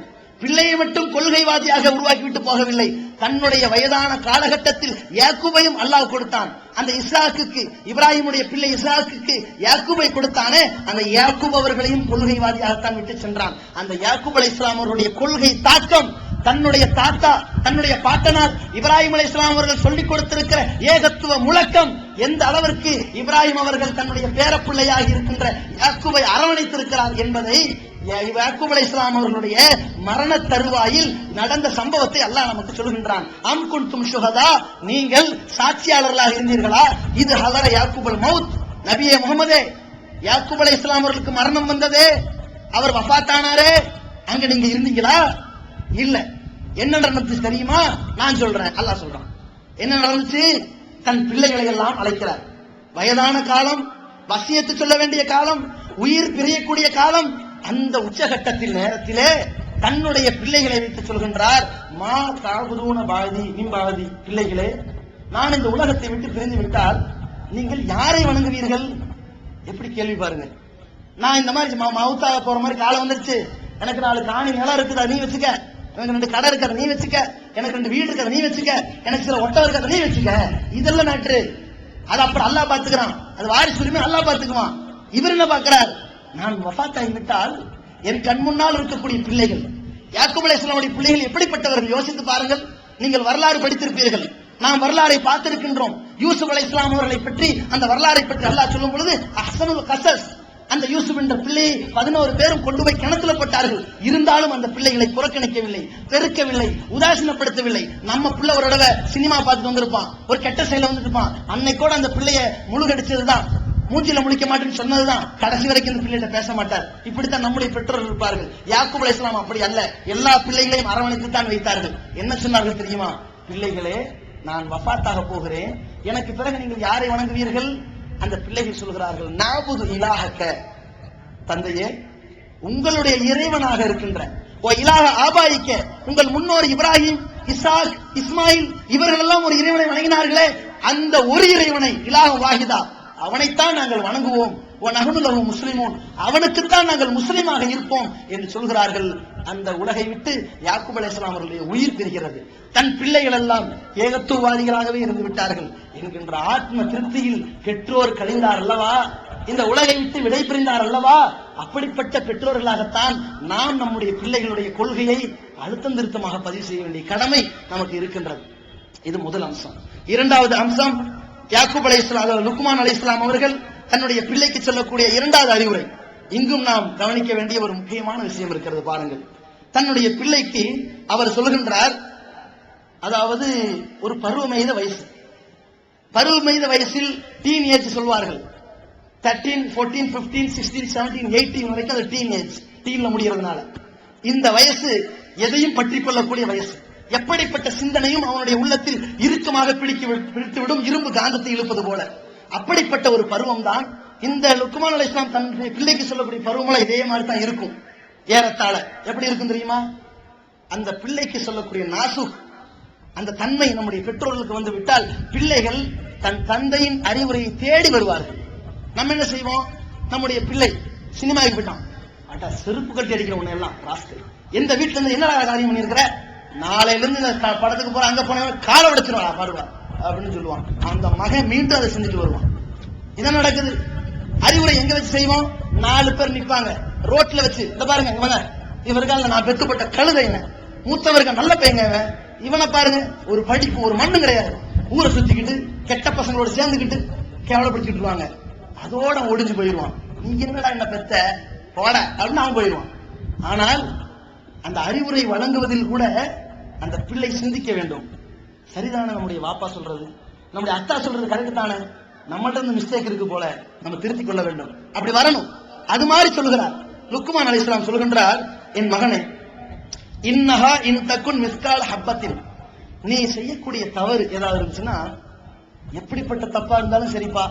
பிள்ளையை மட்டும் கொள்கைவாதியாக உருவாக்கிவிட்டு போகவில்லை. தன்னுடைய வயதான காலகட்டத்தில் யாக்கூபையும் அல்லாஹ் கொடுத்தான். அந்த இஸ்ஹாக்குக்கு, இப்ராஹிமுடைய பிள்ளை இஸ்ஹாக்குக்கு யாக்கூபை கொடுத்தானே, அந்த யாக்கூப் அவர்களையும் கொள்கைவாதியாகத்தான் விட்டு சென்றான். அந்த யாக்கூப் அலைஹிஸ்ஸலாம் அவருடைய கொள்கை தாக்கம் தன்னுடைய தாத்தா, தன்னுடைய பாட்டனார் இப்ராஹிம் அலைஹிஸ்ஸலாம் அவர்கள் சொல்லிக் கொடுத்திருக்கிற ஏகத்துவ முழக்கம் எந்த அளவிற்கு இப்ராஹிம் அவர்கள் தன்னுடைய பேரப்பிள்ளையாக இருக்கின்ற யாக்கூபை அரவணைத்திருக்கிறார் என்பதை யாக்கூப் அலைஹிஸ்ஸலாம் அவர்களுடைய மரண தருவாயில் நடந்த சம்பவத்தை அல்லாஹ் நமக்கு சொல்கின்றான். அம் குன்தும் ஷுஹதா, நீங்கள் சாட்சியாளர்களாக இருந்தீர்களா? இது ஹலர யாக்கூபுல் மவுத், நபியே முகமதே, யாக்கூப் அலைஹிஸ்ஸலாம் அவர்களுக்கு மரணம் வந்ததே, அவர் வஃபாத்தானாரே, அங்க நீங்க இருந்தீங்களா? இல்ல. என்ன நடந்துச்சு தெரியுமா? நான் சொல்றேன். அல்லாஹ் சொல்றான். என்ன நடந்துச்சு? தன் பிள்ளைகளை எல்லாம் அழைக்கிறார். வயதான காலம், வசியத்து சொல்ல வேண்டிய காலம், உயிர் பிரியக்கூடிய காலம். அந்த உச்சகட்டத்தில் நேரத்திலே தன்னுடைய பிள்ளைகளை வைத்து சொல்கின்றார், மா தாகுதூன பாதி மின்பாதி, பிள்ளைகளே, நான் இந்த உலகத்தை விட்டு பிரிந்து விட்டால் நீங்கள் யாரை வணங்குவீர்கள்? எப்படி கேள்வி பாருங்க. நான் இந்த மாதிரி மவுத்தாக போற மாதிரி காலம் வந்துருச்சு, எனக்கு 4 காணி நிலம் இருக்குதா நீ வச்சுக்க, எனக்கு 2 கடை இருக்கிறத நீ வச்சுக்க, எனக்கு 2 வீடு இருக்கிறத நீ வச்சுக்க, எனக்கு சில ஒட்டை இருக்கிறத நீ வச்சுக்க, இதெல்லாம் நாட்டு. அது அப்புறம் அல்லாஹ் பாத்துக்கிறான், அது வாரிசு உரிமை அல்லாஹ் பாத்துக்குவான். இவர் என்ன பாக்குறார்? நான் வஃபாத்தாகி விட்டால் என் கண் முன்னால் இருக்கக்கூடிய பிள்ளைகள், யாக்கூப் அலைஹிஸ்ஸலாமுடைய பிள்ளைகள் எப்படிப்பட்டவர்கள் யோசித்து பாருங்கள். நீங்கள் வரலாறு படித்திருப்பீர்கள், நாம் வரலாறை பார்த்திருக்கின்றோம். யூசுப் அலைஹிஸ்ஸலாம் அவர்களை பற்றி, அந்த வரலாறை பற்றி அல்லாஹ் சொல்லும் பொழுது அஹ்ஸனுல் கஸஸ், அந்த யூசுப் என்ற பிள்ளையை 11 பேரும் கொண்டு போய் கிணத்துல போட்டார்கள். இருந்தாலும் அந்த பிள்ளைகளை புறக்கணிக்கவில்லை, வெறுக்கவில்லை, உதாசீனப்படுத்தவில்லை. நம்ம பிள்ளை ஒரு தடவை சினிமா பார்த்துட்டு வந்திருப்பான், ஒரு கெட்ட செயல வந்துருப்பான், அன்னைக்கோட அந்த பிள்ளைய முழுகடிச்சதுதான், மூஞ்சில முழிக்க மாட்டேன்னு சொன்னதுதான், கடைசி வரைக்கும் இந்த பிள்ளைகிட்ட பேச மாட்டார். இப்படித்தான் நம்முடைய பெற்றோர்கள் இருப்பார்கள். யாக்கூப் அலைஹிஸ்ஸலாம் அப்படி அல்ல, எல்லா பிள்ளைகளையும் அரவணைத்து தான் வைத்தார்கள். என்ன சொன்னார்கள் தெரியுமா? பிள்ளைகளே, நான் வஃபாத்தாக போகிறேன், எனக்கு பிறகு நீங்கள் யாரை வணங்குவீர்கள்? அந்த பிள்ளைகள் சொல்கிறார்கள், நாபுது இலாஹக்க, தந்தையே, உங்களுடைய இறைவனாக இருக்கின்ற ஓ இலாஹ ஆபாயிக்க, உங்கள் முன்னோர் இப்ராஹிம், இஸ்ஹாக், இஸ்மாயில் இவர்கள் எல்லாம் ஒரு இறைவனை வணங்கினார்களே, அந்த ஒரு இறைவனை, இலாஹ வாஹிதா, அவனைத்தான் நாங்கள் வணங்குவோம். முஸ்லிமோன், அவனுக்குத்தான் நாங்கள் முஸ்லிமாக இருப்போம் என்று சொல்கிறார்கள். அந்த உலகை விட்டு யாக்கூப் அலைஹிஸ்ஸலாம் அவர்களுடைய உயிர் பிரிகிறது. தன் பிள்ளைகள் எல்லாம் ஏகத்துவவாதிகளாகவே இருந்து விட்டார்கள் என்கின்ற ஆத்ம திருப்தியில் பெற்றோர் கழிந்தார் அல்லவா, இந்த உலகை விட்டு விடை பிரிந்தார் அல்லவா. அப்படிப்பட்ட பெற்றோர்களாகத்தான் நாம் நம்முடைய பிள்ளைகளுடைய கொள்கையை அழுத்தம் திருத்தமாக பதிவு செய்ய வேண்டிய கடமை நமக்கு இருக்கின்றது. இது முதல் அம்சம். இரண்டாவது அம்சம், யாக்கூப் அலைஹிஸ்ஸலாம், லுக்மான் அலைஹிஸ்ஸலாம் அவர்கள் தன்னுடைய பிள்ளைக்கு சொல்லக்கூடிய இரண்டாவது அறிவுரை. இங்கும் நாம் கவனிக்க வேண்டிய ஒரு முக்கியமான விஷயம் இருக்கிறது. பாருங்கள், தன்னுடைய பிள்ளைக்கு அவர் சொல்கின்றார், அதாவது ஒரு பருவமெய்த வயசு, பருவமெய்த வயசில் டீன் ஏஜ் சொல்வார்கள். 13, 14, 15, 16, 17, 18 வரைக்கும் அது டீன் ஏஜ், டீன்ல முடிகிறதுனால இந்த வயசு எதையும் பற்றி கொள்ளக்கூடிய வயசு. எப்படிப்பட்ட சிந்தனையும் அவனுடைய உள்ளத்தில் இறுக்கமாக பிடித்துவிடும், இரும்பு காந்தத்தை இழுப்பது போல. அப்படிப்பட்ட ஒரு பருவம் தான் இந்த லுக்மான் அலைஹிஸ்ஸலாம் தன்னுடைய பிள்ளைக்கு சொல்லக்கூடிய பருவமெல்லாம் இதே மாதிரி தான் இருக்கும். ஏறத்தாழ எப்படி இருக்கும் தெரியுமா? அந்த பிள்ளைக்கு சொல்லக்கூடிய நாசுக், அந்த தன்மை நம்முடைய பெற்றோர்களுக்கு வந்து விட்டால் பிள்ளைகள் தன் தந்தையின் அறிவுரையை தேடி வருவார்கள். நம்ம என்ன செய்வோம்? நம்முடைய பிள்ளை சினிமாவுக்கு போயிட்டான், அட்டா செருப்பு கட்டி அடிக்கிற உன்னை எல்லாம் ராஸ்கல், எந்த வீட்டுல இருந்து என்ன காரியம் பண்ணிருக்கிற, நாளையில இருந்து இந்த படத்துக்கு போற அங்க போன காலை உடைச்சிருவா பாடுவா அப்படின்னு சொல்லுவான். அந்த மகன் மீண்டும் அதை செஞ்சுட்டு வருவான். இதான் நடக்குது. அறிவுரை எங்க வச்சு செய்வோம்? 4 பேர் நிப்பாங்க ரோட்ல வச்சு, இந்த பாருங்க இவன, இவருக்கால நான் பெற்றுப்பட்ட கழுதை, மூத்தவர்கள் நல்ல பையங்க, இவனை பாருங்க ஒரு படிப்பு ஒரு மண்ணு கிடையாது, ஊரை சுத்திக்கிட்டு கெட்ட பசங்களோட சேர்ந்துக்கிட்டு கேவலப்படுத்திட்டு அதோட ஒடிஞ்சு போயிடுவான். நீங்க என்னடா என்ன பெத்த போட அப்படின்னு அவன் போயிடுவான். ஆனால் அந்த அறிவுரை வழங்குவதில் கூட அந்த பிள்ளை சிந்திக்க வேண்டும். சரிதானே நம்முடைய வாப்பா சொல்றது, நம்முடைய அத்தா சொல்றது கரெக்ட் தானே, நம்மகிட்ட இருந்து மிஸ்டேக் இருக்கு போல, நம்ம திருத்திக் கொள்ள வேண்டும், அப்படி வரணும். அது மாதிரி சொல்லுகிறார் லுக்மான் அலைஹிஸ்ஸலாம். சொல்கின்றார், என் மகனே, இன்னஹா இன் தக்குன் மிஸ்கால் ஹப்பத்தின், நீ செய்யக்கூடிய தவறு ஏதாவது இருந்துச்சுன்னா, எப்படிப்பட்ட தப்பா இருந்தாலும் சரிப்பா,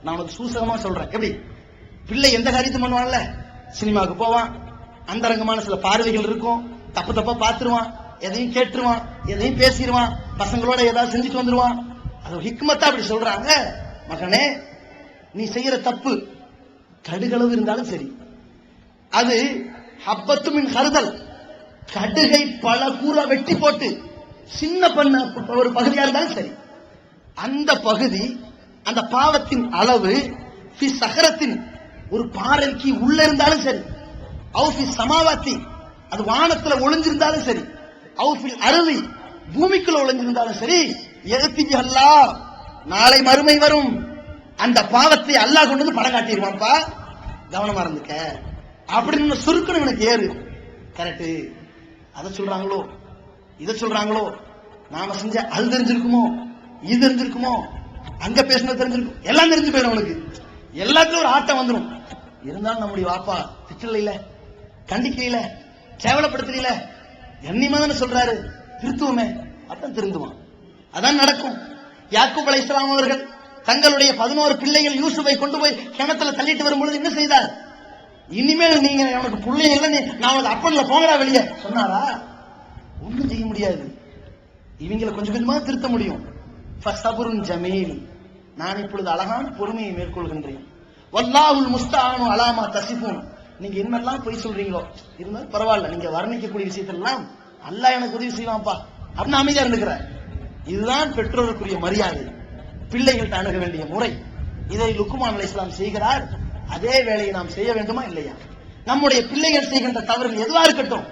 நான் உனக்கு சூசகமா சொல்றேன். எப்படி பிள்ளை எந்த காரியத்தை பண்ணுவான்ல, சினிமாவுக்கு போவான், அந்தரங்கமான சில பார்வைகள் இருக்கும், தப்பு தப்பா பாத்துருவான், எதையும் கேட்டுருவான், எதையும் பேசிடுவான், பசங்களோட ஏதாவது செஞ்சுட்டு வந்துருவான். அது ஹிக்மத்தா அப்படி சொல்றாங்க, மகனே நீ செய்யற தப்பு கடுகளவு இருந்தாலும் சரி, அது ஹப்பத்துமின் கருதல், கடுகை பல கூற வெட்டி போட்டு சின்ன பண்ண ஒரு பகுதியா இருந்தாலும் சரி, அந்த பகுதி, அந்த பாவத்தின் அளவு சகரத்தின் ஒரு பாறைக்கு உள்ள இருந்தாலும் சரி, அவுஃபி சமாவாத்தி அது வானத்துல ஒளிஞ்சிருந்தாலும் சரி, அவுஃபில் அருவி பூமிக்குள்ள ஒளிஞ்சிருந்தாலும் சரி, எழுத்தி அல்லாஹ் நாளை மறுமை வரும், அந்த பாவத்தை அல்லாஹ் கொண்டு வந்து படம் காட்டிடுவான்ப்பா, கவனமா இருந்துக்க அப்படின்னு சுருக்கணும். எனக்கு ஏறு கரெக்ட், அதை சொல்றாங்களோ இதை சொல்றாங்களோ, நாம செஞ்ச அது தெரிஞ்சிருக்குமோ இது தெரிஞ்சிருக்குமோ, அங்க பேசினது தெரிஞ்சிருக்கும், எல்லாம் தெரிஞ்சு போயிடும் அவனுக்கு, எல்லாத்துக்கும் ஒரு ஆட்டம் வந்துடும். இருந்தாலும் நம்முடைய வாப்பா திட்டல, கண்டிக்கல, கேவலப்படுத்தல, கண்ணியமா தானே சொல்றாரு, திருத்துவமே, அதான் திருந்துவான். அதான் நடக்கும். யாக்கூப் அலைஹிஸ்ஸலாம் அவர்கள் தங்களுடைய 11 பிள்ளைகள் யூசுஃபை கொண்டு போய் கிணத்துல தள்ளிட்டு வரும்பொழுது என்ன செய்தார்? இனிமேல் நீங்க அவனுக்கு பிள்ளைங்க இல்ல, நான் அவனுக்கு அப்பன்ல போங்கடா வெளியே சொன்னாரா? ஒன்றும் செய்ய முடியாது. இவங்களை கொஞ்சம் கொஞ்சமா திருத்த முடியும். ஃபஸபுருன் ஜமீல், நான் இப்பொழுது அழகான பொறுமையை மேற்கொள்கின்றேன். வல்லாஹுல் முஸ்தஆனு அலாமா தசிஃபூன், நீங்க என்னெல்லாம் பொய் சொல்றீங்களோ இருந்தாலும் பரவாயில்ல, நீங்க வர்ணிக்கக்கூடிய விஷயத்தெல்லாம் அல்லாஹ் எனக்கு உதவி செய்வான்ப்பா அப்படின்னு அமைதியா இருந்துக்கிறார். இதுதான் பெற்றோருக்குரிய மரியாதை, பிள்ளைகள்ட்ட அணுக வேண்டிய முறை. இதை லுக்மான் அலைஹிஸ்ஸலாம் செய்கிறார். அதே வேலையை நாம் செய்ய வேண்டுமா இல்லையா? நம்முடைய பிள்ளைகள் செய்கின்ற தவறுகள் எதுவா இருக்கட்டும்,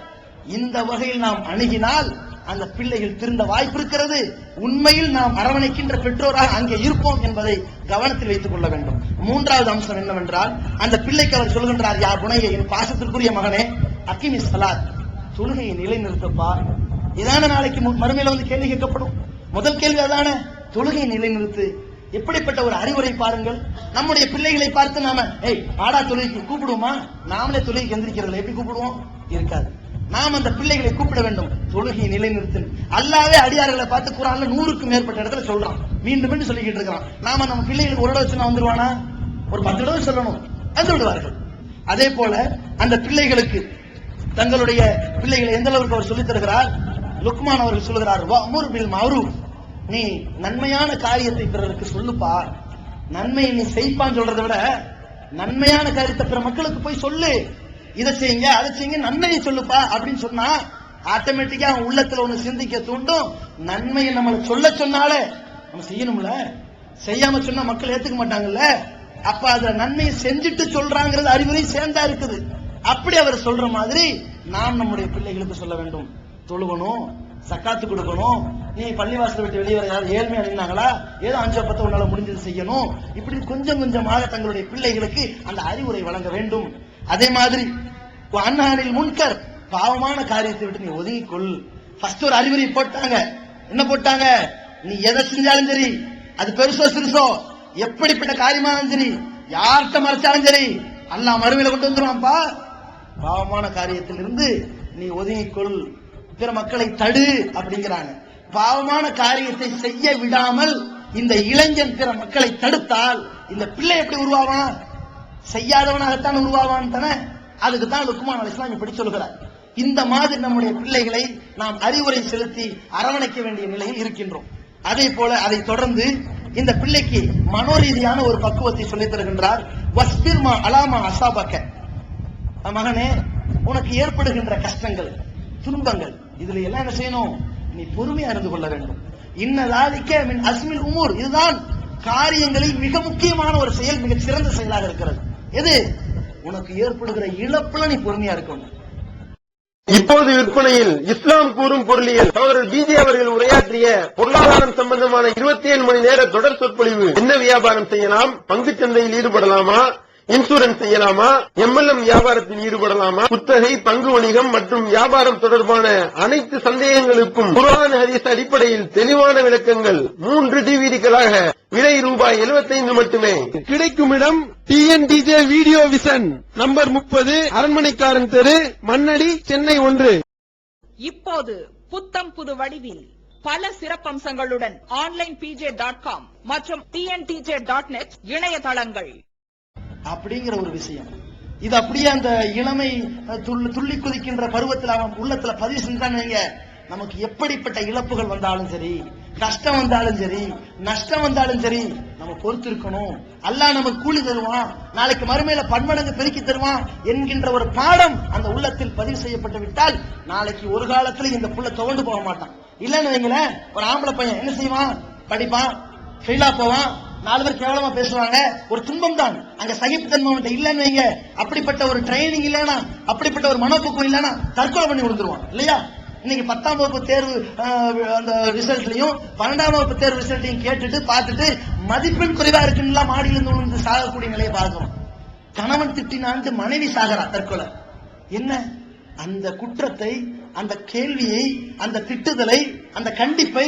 இந்த வகையில் நாம் அணுகினால் அந்த பிள்ளைகள் திருந்த வாய்ப்பு இருக்கிறது. உண்மையில் நாம் அரவணைக்கின்ற பெற்றோராக அங்கே இருப்போம் என்பதை கவனத்தில் வைத்துக் கொள்ள வேண்டும். 3வது அம்சம் என்னவென்றால், அந்த பிள்ளைக்கு அவர் சொல்கின்றார், யா புனைய, என் பாசத்திற்குரிய மகனே, அக்கிமி ஸலாத், தொழுகையை நிலைநிறுத்தப்பா. இதான நாளைக்கு மறுமையில வந்து கேள்வி கேட்கப்படும். முதல் கேள்வி அதான, தொழுகையை நிலைநிறுத்து. எப்படிப்பட்ட ஒரு அறிவுரை பாருங்கள். நம்முடைய பிள்ளைகளை பார்த்து நாம ஆடா தொழுகைக்கு கூப்பிடுவோமா? நாமளே தொழுகைக்கு எந்திரிக்கிறதுல எப்படி கூப்பிடுவோம்? இருக்காது. நாம் அந்த பிள்ளைகளை கூப்பிட வேண்டும், தொழுகையை நிலைநிறுத்து. அல்லாவே அடியார்களை பார்த்து குர்ஆன்ல 100க்கும் மேற்பட்ட இடத்துல சொல்றான், மீண்டும் மீண்டும் சொல்லிக்கிட்டு இருக்கிறான். நாம நம்ம பிள்ளைகளுக்கு ஒரு தடவை சொன்னா வந்துருவானா? ஒரு 10 தடவை சொல்லணும், வந்து விடுவார்கள். அதே போல அந்த பிள்ளைகளுக்கு, தங்களுடைய பிள்ளைகளை எந்த அளவுக்கு அவர் சொல்லித் தருகிறார்? லுக்மான் அவர்கள் சொல்லுகிறார், வஅமுர் பில் மஅரூஃப், நீ நன்மையான காரியத்தை பிறருக்கு சொல்லுப்பா. நன்மையை நீ செய்ப்பான்னு சொல்றதை விட நன்மையான காரியத்தை பிற மக்களுக்கு போய் சொல்லு. இதை செய்யுங்க அதை செய்யுங்க, நன்மையை சொல்லுப்பா அப்படின்னு சொன்னா ஆட்டோமேட்டிக்கா அவன் உள்ளத்துல ஒண்ணு சிந்திக்க தூண்டும். நன்மையை நம்மளை சொல்ல சொன்னாலே நம்ம செய்யணும்ல, செய்யாம சொன்னா மக்கள் ஏத்துக்க மாட்டாங்கல்ல. அப்ப அத நன்மையை செஞ்சுட்டு சொல்றாங்கிறது அறிவுரை சேர்ந்தா இருக்குது. அப்படி அவர் சொல்ற மாதிரி நாம் நம்முடைய பிள்ளைகளுக்கு சொல்ல வேண்டும். தொழுகணும், சக்காத்து கொடுக்கணும், நீ பள்ளிவாசல் விட்டு வெளியே வர யாரும் ஏழ்மையா நின்னாங்களா, ஏதோ 5-10 உன்னால முடிஞ்சது செய்யணும். இப்படி கொஞ்சம் கொஞ்சமாக தங்களுடைய பிள்ளைகளுக்கு அந்த அறிவுரை வழங்க வேண்டும். அதே மாதிரி அன்னானில் முன்கர், பாவமான காரியத்தை விட்டு நீ ஒதுங்கிக்கொள். ஃபர்ஸ்ட் ஒரு அறிவுரை போட்டாங்க. என்ன போட்டாங்க? நீ எதை செஞ்சாலும் சரி, அது பெருசோ சிறுசோ, எப்படிப்பட்ட காரியமானாலும் சரி, யார்கிட்ட மறைச்சாலும் சரி, அல்லாஹ் மறுமையில கொண்டு வந்துருவான்ப்பா. பாவமான காரியத்தில் இருந்து நீ ஒதுங்கிக்கொள், பிற மக்களை தடு அப்படிங்கிறாங்க. பாவமான காரியத்தை செய்ய விடாமல் இந்த இளைஞன் பிற மக்களை தடுத்தால் இந்த பிள்ளை எப்படி உருவாவான்? செய்யாதவனாகத்தான் உருவாவான் தானே. அதுக்கு தான் லுக்மான் அலைஹிஸ்ஸலாம் இப்படி சொல்கிறார். இந்த மாதிரி நம்முடைய பிள்ளைகளை நாம் அறிவுரை செலுத்தி அரவணைக்க வேண்டிய நிலையில் இருக்கின்றோம். அதே போல அதை தொடர்ந்து இந்த பிள்ளைக்கு மனோரீதியான ஒரு பக்குவத்தை சொல்லித் தருகின்றார். வஸ்பிர்மா அலாமா அசாபக்க, மகனே உனக்கு ஏற்படுகின்ற கஷ்டங்கள் துன்பங்கள் இதுல எல்லாம் என்ன செய்யணும்? நீ பொறுமையா இருந்து கொள்ள வேண்டும். இன்னதாலிக்க மின் அஸ்மில் உமூர், இதுதான் காரியங்களில் மிக முக்கியமான ஒரு செயல், மிக சிறந்த செயலாக இருக்கிறது. எது? உனக்கு ஏற்படுகிற இழப்புல நீ பொறுமையா இருக்கணும். இப்போது விற்பனையில் இஸ்லாம் கூறும் பொருளியல் சகோதரர் பிஜே அவர்கள் உரையாற்றிய பொருளாதாரம் சம்பந்தமான 27 மணி நேர தொடர் சொற்பொழிவு. என்ன வியாபாரம் செய்யலாம், பங்குச் சந்தையில் ஈடுபடலாமா, இன்சூரன்ஸ் செய்யலாமா, MLM வியாபாரத்தில் ஈடுபடலாமா, குத்தகை, பங்கு வணிகம் மற்றும் வியாபாரம் தொடர்பான அனைத்து சந்தேகங்களுக்கும் குர்ஆன் ஹதீஸ் அடிப்படையில் தெளிவான விளக்கங்கள் 3 டிவிடிகளாக விலை ரூபாய் 75 மட்டுமே. கிடைக்கும் இடம் TNTJ வீடியோ விஷன், நம்பர் 30, அரண்மனைக்காரன் தெரு, மண்ணடி, சென்னை 1. இப்போது புத்தம் புது வடிவில் பல சிறப்பம்சங்களுடன் onlinepj.com மற்றும் tntj.net இணையதளங்கள் அப்படிங்கிற ஒரு விஷயம். இது அப்படியே அந்த இளமை துள்ளி குதிக்கின்ற பருவத்தில் அவன் உள்ளத்துல பதிவு செஞ்சாங்க. நமக்கு எப்படிப்பட்ட இழப்புகள் வந்தாலும் சரி, கஷ்டம் வந்தாலும் சரி, நஷ்டம் வந்தாலும் சரி, நம்ம பொறுத்து இருக்கணும். அல்லாஹ் நமக்கு கூலி தருவான், நாளைக்கு மறுமையில பன்மடங்கு பெருக்கி தருவான் என்கின்ற ஒரு பாடம் அந்த உள்ளத்தில் பதிவு செய்யப்பட்டு விட்டால் நாளைக்கு ஒரு காலத்துல இந்த புள்ள துவண்டு போக மாட்டான். இல்லன்னு வைங்களேன், ஒரு ஆம்பளை பையன் என்ன செய்வான்? படிப்பான், ஃபெயிலா போவான், 4 பேர் கேவலமா பேசுவாங்க, ஒரு துன்பம் தான். அங்க சகிப்புத்தன்மை இல்லன்னு வைங்க, அப்படிப்பட்ட ஒரு ட்ரைனிங் இல்லனா, அப்படிப்பட்ட ஒரு மனப்பக்குவம் இல்லனா தற்கொலை பண்ணி விழுந்துருவான் இல்லையா? இன்னைக்கு 10ஆம் வகுப்பு தேர்வு அந்த ரிசல்ட்லயும் 12ஆம் வகுப்பு தேர்வு ரிசல்ட்டையும் கேட்டுட்டு பார்த்துட்டு மதிப்பெண் குறைவா இருக்குன்னு மாடியிலிருந்து விழுந்து சாகக்கூடிய நிலையை பார்க்கிறோம். கணவன் திட்டினான்ட்டு மனைவி சாகரா, தற்கொலை. என்ன? அந்த குற்றத்தை, அந்த கேள்வியை, அந்த திட்டுதலை, அந்த கண்டிப்பை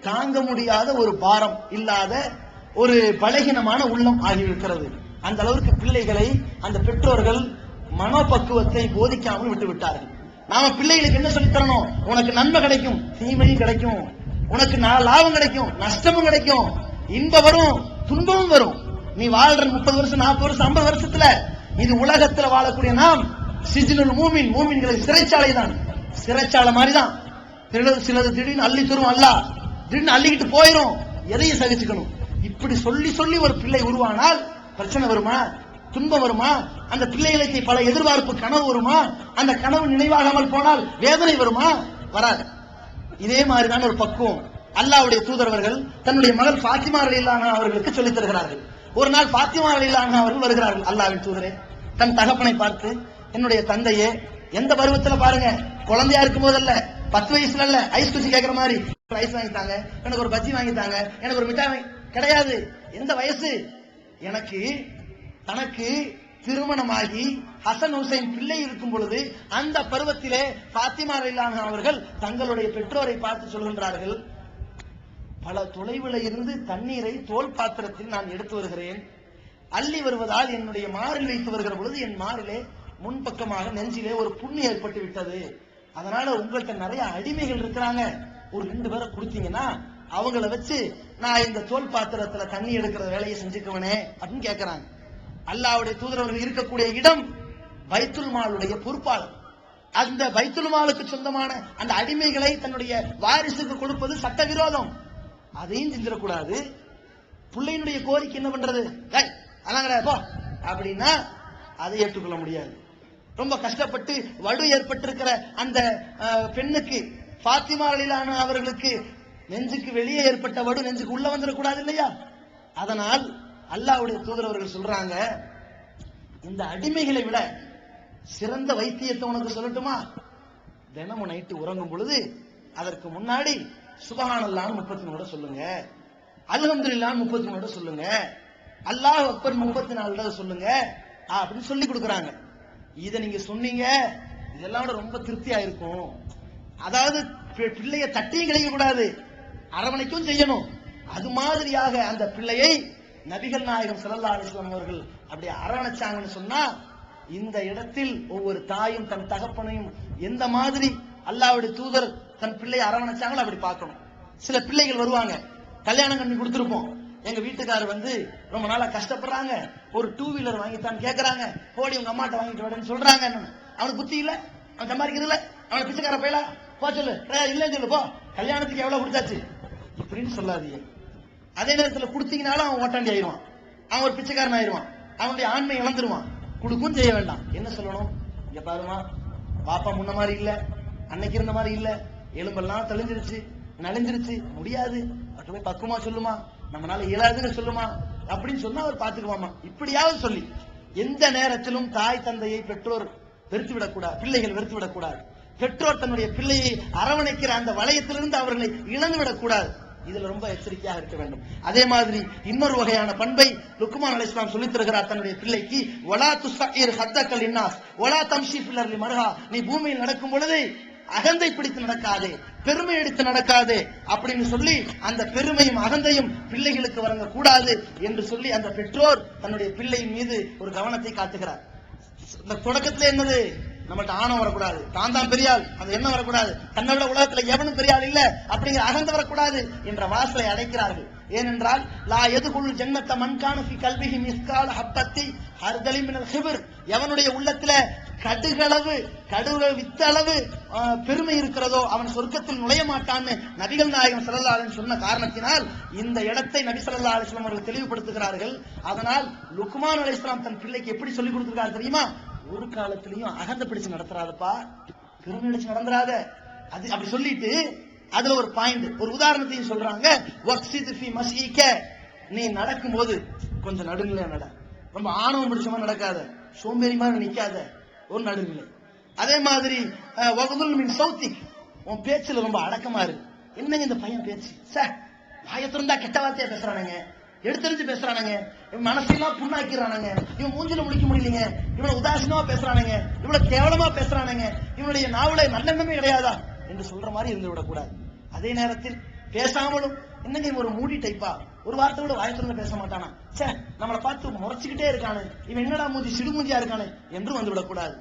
தாங்க முடியாத ஒரு பாரம் இல்லாத ஒரு பலகீனமான உள்ளம் ஆகியிருக்கிறது. அந்த அளவுக்கு பிள்ளைகளை அந்த பெற்றோர்கள் மனோபக்குவத்தை போதிக்காமல் விட்டு விட்டார்கள். நாம பிள்ளைகளுக்கு என்ன சொல்லி தரணும்? உனக்கு நன்மை கிடைக்கும், தீமையும் கிடைக்கும், உனக்கு லாபம் கிடைக்கும், நஷ்டமும் கிடைக்கும், இன்பம் வரும், துன்பமும் வரும். நீ வாழ்ற 30 வருஷம், 40 வருஷம், 50 வருஷத்துல இது உலகத்துல வாழக்கூடிய நாம் சிஜ்னுல் மூமின், மூமின்களை சிறைச்சாலை தான், சிறைச்சாலை மாதிரிதான். சிலது திடீர்னு அள்ளி தரும் அல்லாஹ், திடீர்னு அள்ளிக்கிட்டு போயிரும், எதையும் சகிச்சுக்கணும். இப்படி சொல்லி சொல்லி ஒரு பிள்ளை உருவானால் பிரச்சனை வருமா? துன்பம் வருமா? அந்த பிள்ளைகளுக்கு பல எதிர்பார்ப்பு கனவு வருமா? அந்த கனவு நினைவாகாமல் போனால் வேதனை வருமா? வராது. இதே மாதிரிதான் ஒரு பக்குவம் அல்லாஹ்வுடைய தூதரவர்கள் தன்னுடைய மகள் ஃபாத்திமா ரலியல்லாஹு அன்ஹா அவர்களுக்கு சொல்லித் தருகிறார்கள். ஒரு நாள் ஃபாத்திமா ரலியல்லாஹு அன்ஹா அவர்கள் வருகிறார்கள் அல்லாஹ்வின் தூதரே, தன் தகப்பனை பார்த்து, என்னுடைய தந்தையே, எந்த பருவத்துல பாருங்க, குழந்தையா இருக்கும் போதல்ல, 10 வயசுல இல்ல, ஐஸ் குச்சி கேட்கிற மாதிரி ஐஸ் வாங்கிட்டாங்க, எனக்கு ஒரு பஜ்ஜி வாங்கிட்டாங்க, எனக்கு ஒரு மிட்டாய் கிடையாது. எந்த வயசு? எனக்கு தனக்கு திருமணமாகி ஹசன் ஹுசைன் பிள்ளை இருக்கும் பொழுது அந்த பருவத்திலே ஃபாத்திமா ரலியல்லாஹு அன்ஹா அவர்கள் தங்களுடைய பெற்றோரை பார்த்து சொல்கின்றார்கள், பல தொலைவில் இருந்து தண்ணீரை தோல் பாத்திரத்தில் நான் எடுத்து வருகிறேன், அள்ளி வருவதால் என்னுடைய மாரில் வைத்து வருகிற பொழுது என் மாரிலே முன்பக்கமாக நெஞ்சிலே ஒரு புண்ணு ஏற்பட்டு விட்டது. அதனால உங்கள்கிட்ட நிறைய அடிமைகள் இருக்கிறாங்க, ஒரு 2 பேரை கொடுத்தீங்கன்னா அவங்கள வச்சு நான் இந்த தோல் பாத்திரத்துல தண்ணி எடுக்கிற வேலையை செஞ்சுக்குவனே அப்படின்னு கேட்கிறாங்க. அல்லாஹ்வுடைய தூதரவர்கள் இருக்கக்கூடிய இடம் பைத்துல் மாலுடைய பொறுப்பாளர். அந்த பைத்துல் மாலுக்கு சொந்தமான அந்த அடிமைகளை தன்னுடைய வாரிசுக்கு கொடுப்பது சட்டவிரோதம். அதையும் செஞ்சிடக்கூடாது. பிள்ளையினுடைய கோரிக்கை என்ன பண்றது? அதான் கிடையாது போ அப்படின்னா அதை ஏற்றுக்கொள்ள முடியாது. ரொம்ப கஷ்டப்பட்டு வடு ஏற்பட்டிருக்கிற அந்த பெண்ணுக்கு, ஃபாத்திமா ரலியல்லாஹு அன்ஹா அவர்களுக்கு நெஞ்சுக்கு வெளியே ஏற்பட்ட வடு நெஞ்சுக்கு உள்ள வந்துடக்கூடாது இல்லையா? அதனால் அல்லாஹ்வுடைய தூதரவர்கள் சொல்றாங்க, இந்த அடிமைகளை விட சிறந்த வைத்தியத்தை உனக்கு சொல்லட்டுமா? தினமும் நைட்டு உறங்கும் பொழுது அதற்கு முன்னாடி சுபஹானல்லாஹ் 33 சொல்லுங்க, அல்ஹம்துலில்லாஹ் 33 சொல்லுங்க, அல்லாஹ் அக்பர் 34 சொல்லுங்க அப்படின்னு சொல்லி கொடுக்குறாங்க. இத நீங்க சொன்னீங்க, இதெல்லாம் விட ரொம்ப திருப்தியா இருக்கும். அதாவது பிள்ளைய தட்டியும் கிடைக்க கூடாது, அரவணைக்கும் செய்யணும். அது மாதிரியாக அந்த பிள்ளையை நபிகள் நாயகம் ஸல்லல்லாஹு அலைஹி வஸல்லம் அவர்கள் அப்படி அரவணைச்சாங்கன்னு சொன்னா, இந்த இடத்தில் ஒவ்வொரு தாயும் தன் தகப்பனையும் எந்த மாதிரி அல்லாஹ்வுடைய தூதர் தன் பிள்ளையை அரவணைச்சாங்களோ அப்படி பார்க்கணும். சில பிள்ளைகள் வருவாங்க, கல்யாணம் பண்ணி கொடுத்திருப்போம், எங்க வீட்டுக்காரர் வந்து ரொம்ப நாளா கஷ்டப்படுறாங்க, ஒரு 2 வீலர் வாங்கித்தான் கேக்குறாங்க, போடி உங்க அம்மாட்ட வாங்கிட்டு வரேன்னு சொல்றாங்க. அவனுக்கு புத்தி இல்ல, அவன் சம்பாதிக்கிறது இல்ல, அவனை பிச்சைக்கார போயலா போ சொல்லு, இல்லன்னு சொல்லு, போ கல்யாணத்துக்கு எவ்வளவு கொடுத்தாச்சு இப்படின்னு சொல்லாதீங்க. அதே நேரத்தில் கொடுத்தீங்கனாலும் அவன் ஓட்டாண்டி ஆயிடுவான், அவன் ஒரு பிச்சைக்காரன் ஆயிடுவான், அவனுடைய ஆண்மை இழந்துருவான். கொடுக்கும் செய்ய வேண்டாம். என்ன சொல்லணும்? இங்க பாருமா, பாப்பா முன்ன மாதிரி இல்ல, அன்னைக்கு இருந்த மாதிரி இல்ல, எலும்பெல்லாம் தெளிஞ்சிருச்சு, நலிஞ்சிருச்சு, முடியாது, போய் பக்குவமா சொல்லுமா, நம்மளால இயலாதுன்னு சொல்லுமா அப்படின்னு சொன்னா அவர் பாத்துக்குவாமா. இப்படியாவது சொல்லி எந்த நேரத்திலும் தாய் தந்தையை பெற்றோர் வெறுத்து விடக்கூடாது, பிள்ளைகள் வெறுத்து விடக்கூடாது. பெற்றோர் தன்னுடைய பிள்ளையை அரவணைக்கிற அந்த வளையத்திலிருந்து அவர்களை இழந்து விடக்கூடாது. இதுல ரொம்ப எச்சரிக்கையாக இருக்க வேண்டும். அதே மாதிரி இன்னொரு வகையான பண்பை லுக்மான் அலைஹிஸ்ஸலாம் சொல்லித் தருகிறார் தன்னுடைய பிள்ளைக்கு. வலா துஸஇர் ஹத்தக லின்னாஸ் வலா தம்ஷி ஃபில் அர்லி மர்ஹா, நீ பூமியில் நடக்கும் பொழுது அகந்தை பிடித்து நடக்காதே, பெருமை எடுத்து நடக்காதே அப்படின்னு சொல்லி அந்த பெருமையும் அகந்தையும் பிள்ளைகளுக்கு வழங்க கூடாது என்று சொல்லி அந்த பெற்றோர் தன்னுடைய பிள்ளையின் மீது ஒரு கவனத்தை காட்டுகிறார். இந்த தொடக்கத்துல என்னது, நம்மகிட்ட ஆணவம் வரக்கூடாது, தான் தான் பெரியாள் அந்த எண்ணம் வரக்கூடாது, தன்னை விட உலகத்துல எவனும் பெரியாள் இல்ல அப்படிங்கிற அகந்த வரக்கூடாது என்ற வாசலை அடைக்கிறார்கள். ஏனென்றால் லா எதுகுல் ஜன்னத்த மன்கான ஃபி கல்பிஹி மிஸ்கால் ஹப்பத்தி ஹர்தலி மினல் ஹிப்ர், எவனுடைய உள்ளத்துல கடுகு வித்தளவு பெருமை இருக்கிறதோ அவன் சொர்க்கத்தில் நுழைய மாட்டான்னு நபிகள் நாயகம் ஸல்லல்லாஹு அலைஹி வஸல்லம் சொன்ன காரணத்தினால் இந்த இடத்தை நபி ஸல்லல்லாஹு அலைஹி வஸல்லம் அவர்கள் தெளிவுபடுத்துகிறார்கள். அதனால் லுக்மான் அலைஹிஸ்ஸலாம் தன் பிள்ளைக்கு எப்படி சொல்லிக் கொடுத்திருக்காரு தெரியுமா? ஒரு காலத்திலையும் அகந்த பிடிச்சு நடத்துறாதப்பா, பெருமை அடிச்சு நடந்துறாத, அது அப்படி சொல்லிட்டு அதுல ஒரு பாயிண்ட், ஒரு உதாரணத்தையும் சொல்றாங்க. வக்ஸித் ஃபீ மஸ்ஈக, நீ நடக்கும்போது கொஞ்சம் நடுநிலையா நட, ரொம்ப ஆணவம் பிடிச்ச மாதிரி நடக்காத, சோம்பேறி மாதிரி நிக்காத, ஒரு நடுநிலை. அதே மாதிரி வகுதுல் மின் சௌத்திக், உன் பேச்சுல ரொம்ப அடக்கமா இருக்கு. என்னங்க இந்த பையன் பேச்சு, சார் வாயத்திருந்தா கெட்ட வார்த்தையா பேசுறானுங்க, எடுத்தறிஞ்சு பேசுறானுங்க, இவன் மனசெல்லாம் புண்ணாக்கிறானுங்க, இவன் மூஞ்சில முடிக்க முடியலங்க, இவனை உதாசீனமா பேசுறானுங்க, இவனை கேவலமா பேசுறானுங்க, இவனுடைய நாவல நல்லெண்ணமே கிடையாதா என்று சொல்ற மாதிரி இருந்து விடக்கூடாது. அதே நேரத்தில் பேசாமலும் என்னங்க ஒரு மூடி டைப்பா, ஒரு வார்த்தை கூட வாயத்திலிருந்து பேச மாட்டானா, சே நம்மளை பார்த்து முறைச்சுக்கிட்டே இருக்கானு, இவன் என்னடா மூஞ்சி சிடுமூஞ்சியா இருக்கானு என்று வந்து விடக்கூடாது.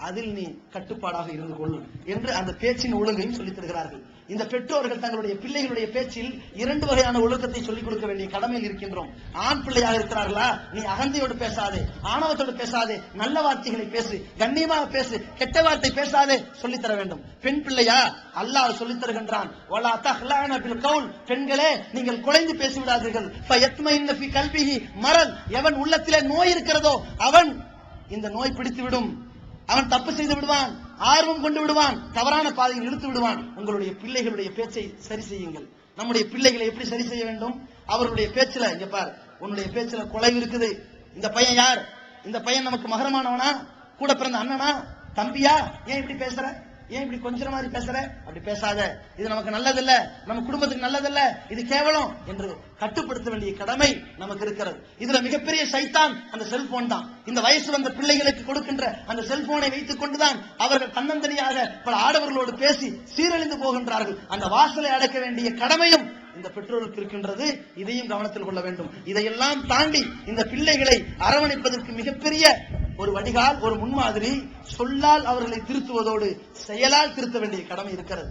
அதில் நீ கட்டுப்பாடாக இருந்து கொள் என்று அந்த பேச்சின் ஒழுங்கையும் சொல்லித் தருகிறார்கள். இந்த பெற்றோர்கள் தங்களுடைய பிள்ளைகளுடைய பேச்சில் 2 வகையான ஒழுக்கத்தை சொல்லிக் கொடுக்க வேண்டிய கடமையில் இருக்கின்றோம். ஆண் பிள்ளையாக இருக்கிறார்களா, நீ அகந்தையோடு பேசாதே, ஆணவத்தோடு பேசாதே, நல்ல வார்த்தைகளை பேசு, கண்ணியமாக பேசு, கெட்ட வார்த்தை பேசாதே சொல்லித் தர வேண்டும். பெண் பிள்ளையா, அல்லாஹ் சொல்லித் தருகின்றான், வலா தஹ்லான பில் கவுல், பெண்களே நீங்கள் குலைந்து பேசிவிடாதீர்கள், ஃபயத்மைன்ன ஃபீ கல்பிஹி மரல், எவன் உள்ளத்திலே நோய் இருக்கிறதோ அவன் இந்த நோய் பிடித்து விடும், அவன் தப்பு செய்து விடுவான், ஆர்வம் கொண்டு விடுவான், தவறான பாதையில் இழுத்து விடுவான். உங்களுடைய பிள்ளைகளுடைய பேச்சை சரி செய்யுங்கள். நம்முடைய பிள்ளைகளை எப்படி சரி செய்ய வேண்டும்? அவர்களுடைய பேச்சுல, இங்க பார், உன்னுடைய பேச்சுல குலைவு இருக்குது, இந்த பையன் யார், இந்த பையன் நமக்கு மகரமானவனா, கூட பிறந்த அண்ணனா, தம்பியா, ஏன் இப்படி பேசுற, ஏன் இப்படி கொஞ்சம் மாதிரி பேசுற, அப்படி பேசாத, இது நமக்கு நல்லதில்ல, நம்ம குடும்பத்துக்கு நல்லதில்ல, இது கேவலம் என்று கட்டுப்படுத்த வேண்டிய கடமை நமக்கு இருக்கிறது. இதுல மிகப்பெரிய சைத்தான் அந்த செல்போன் தான். இந்த வயசு வந்த பிள்ளைகளுக்கு கொடுக்கின்ற அந்த செல்போனை வைத்துக் கொண்டுதான் அவர்கள் தன்னந்தனியாக பல ஆடவர்களோடு பேசி சீரழிந்து போகின்றார்கள். அந்த வாசலை அடக்க வேண்டிய கடமையும் இந்த பெற்றோருக்கு இருக்கின்றது. இதையும் கவனத்தில் கொள்ள வேண்டும். இதையெல்லாம் தாண்டி இந்த பிள்ளைகளை அரவணைப்பதற்கு மிகப்பெரிய ஒரு வடிகால், ஒரு முன்மாதிரி, சொல்லால் அவர்களை திருத்துவதோடு செயலால் திருத்த வேண்டிய கடமை இருக்கிறது.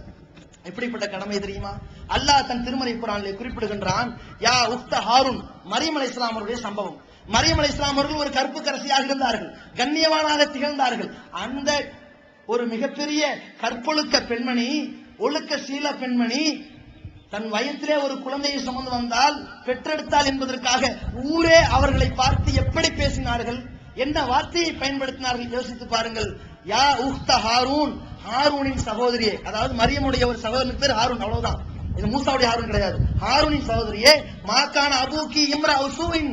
எப்படிப்பட்ட கடமை தெரியுமா? அல்லாஹ் தன் திருமறை குர்ஆனிலே குறிப்பிடுகின்றான், யா உக்த ஹாரூன், மரியம் அலைஹிஸ்ஸலாம் அவருடைய சம்பவம். மரியம் அலைஹிஸ்ஸலாம் அவர்கள் ஒரு கற்புக்கரசியாக இருந்தார்கள், கண்ணியவானாக திகழ்ந்தார்கள். அந்த ஒரு மிகப்பெரிய கற்பொழுக்க பெண்மணி, ஒழுக்க சீல பெண்மணி தன் வயத்திலே ஒரு குழந்தையை சுமந்து வந்தால், பெற்றெடுத்தால் என்பதற்காக ஊரே அவர்களை பார்த்து எப்படி பேசினார்கள், என்ன வார்த்தையை பயன்படுத்தினார்கள் யோசித்து பாருங்கள். யா உக்த ஹாரூன், ஹாரூனின் சகோதரியே, அதாவது மரியமுடைய ஒரு சகோதரனுக்கு பேர் ஹாரூன், அவ்வளவுதான், இது மூசாவுடைய ஹாரூன் கிடையாது. ஹாரூனின் சகோதரியே, மாக்கான அபூக்கி இம்ரா உசூவின்,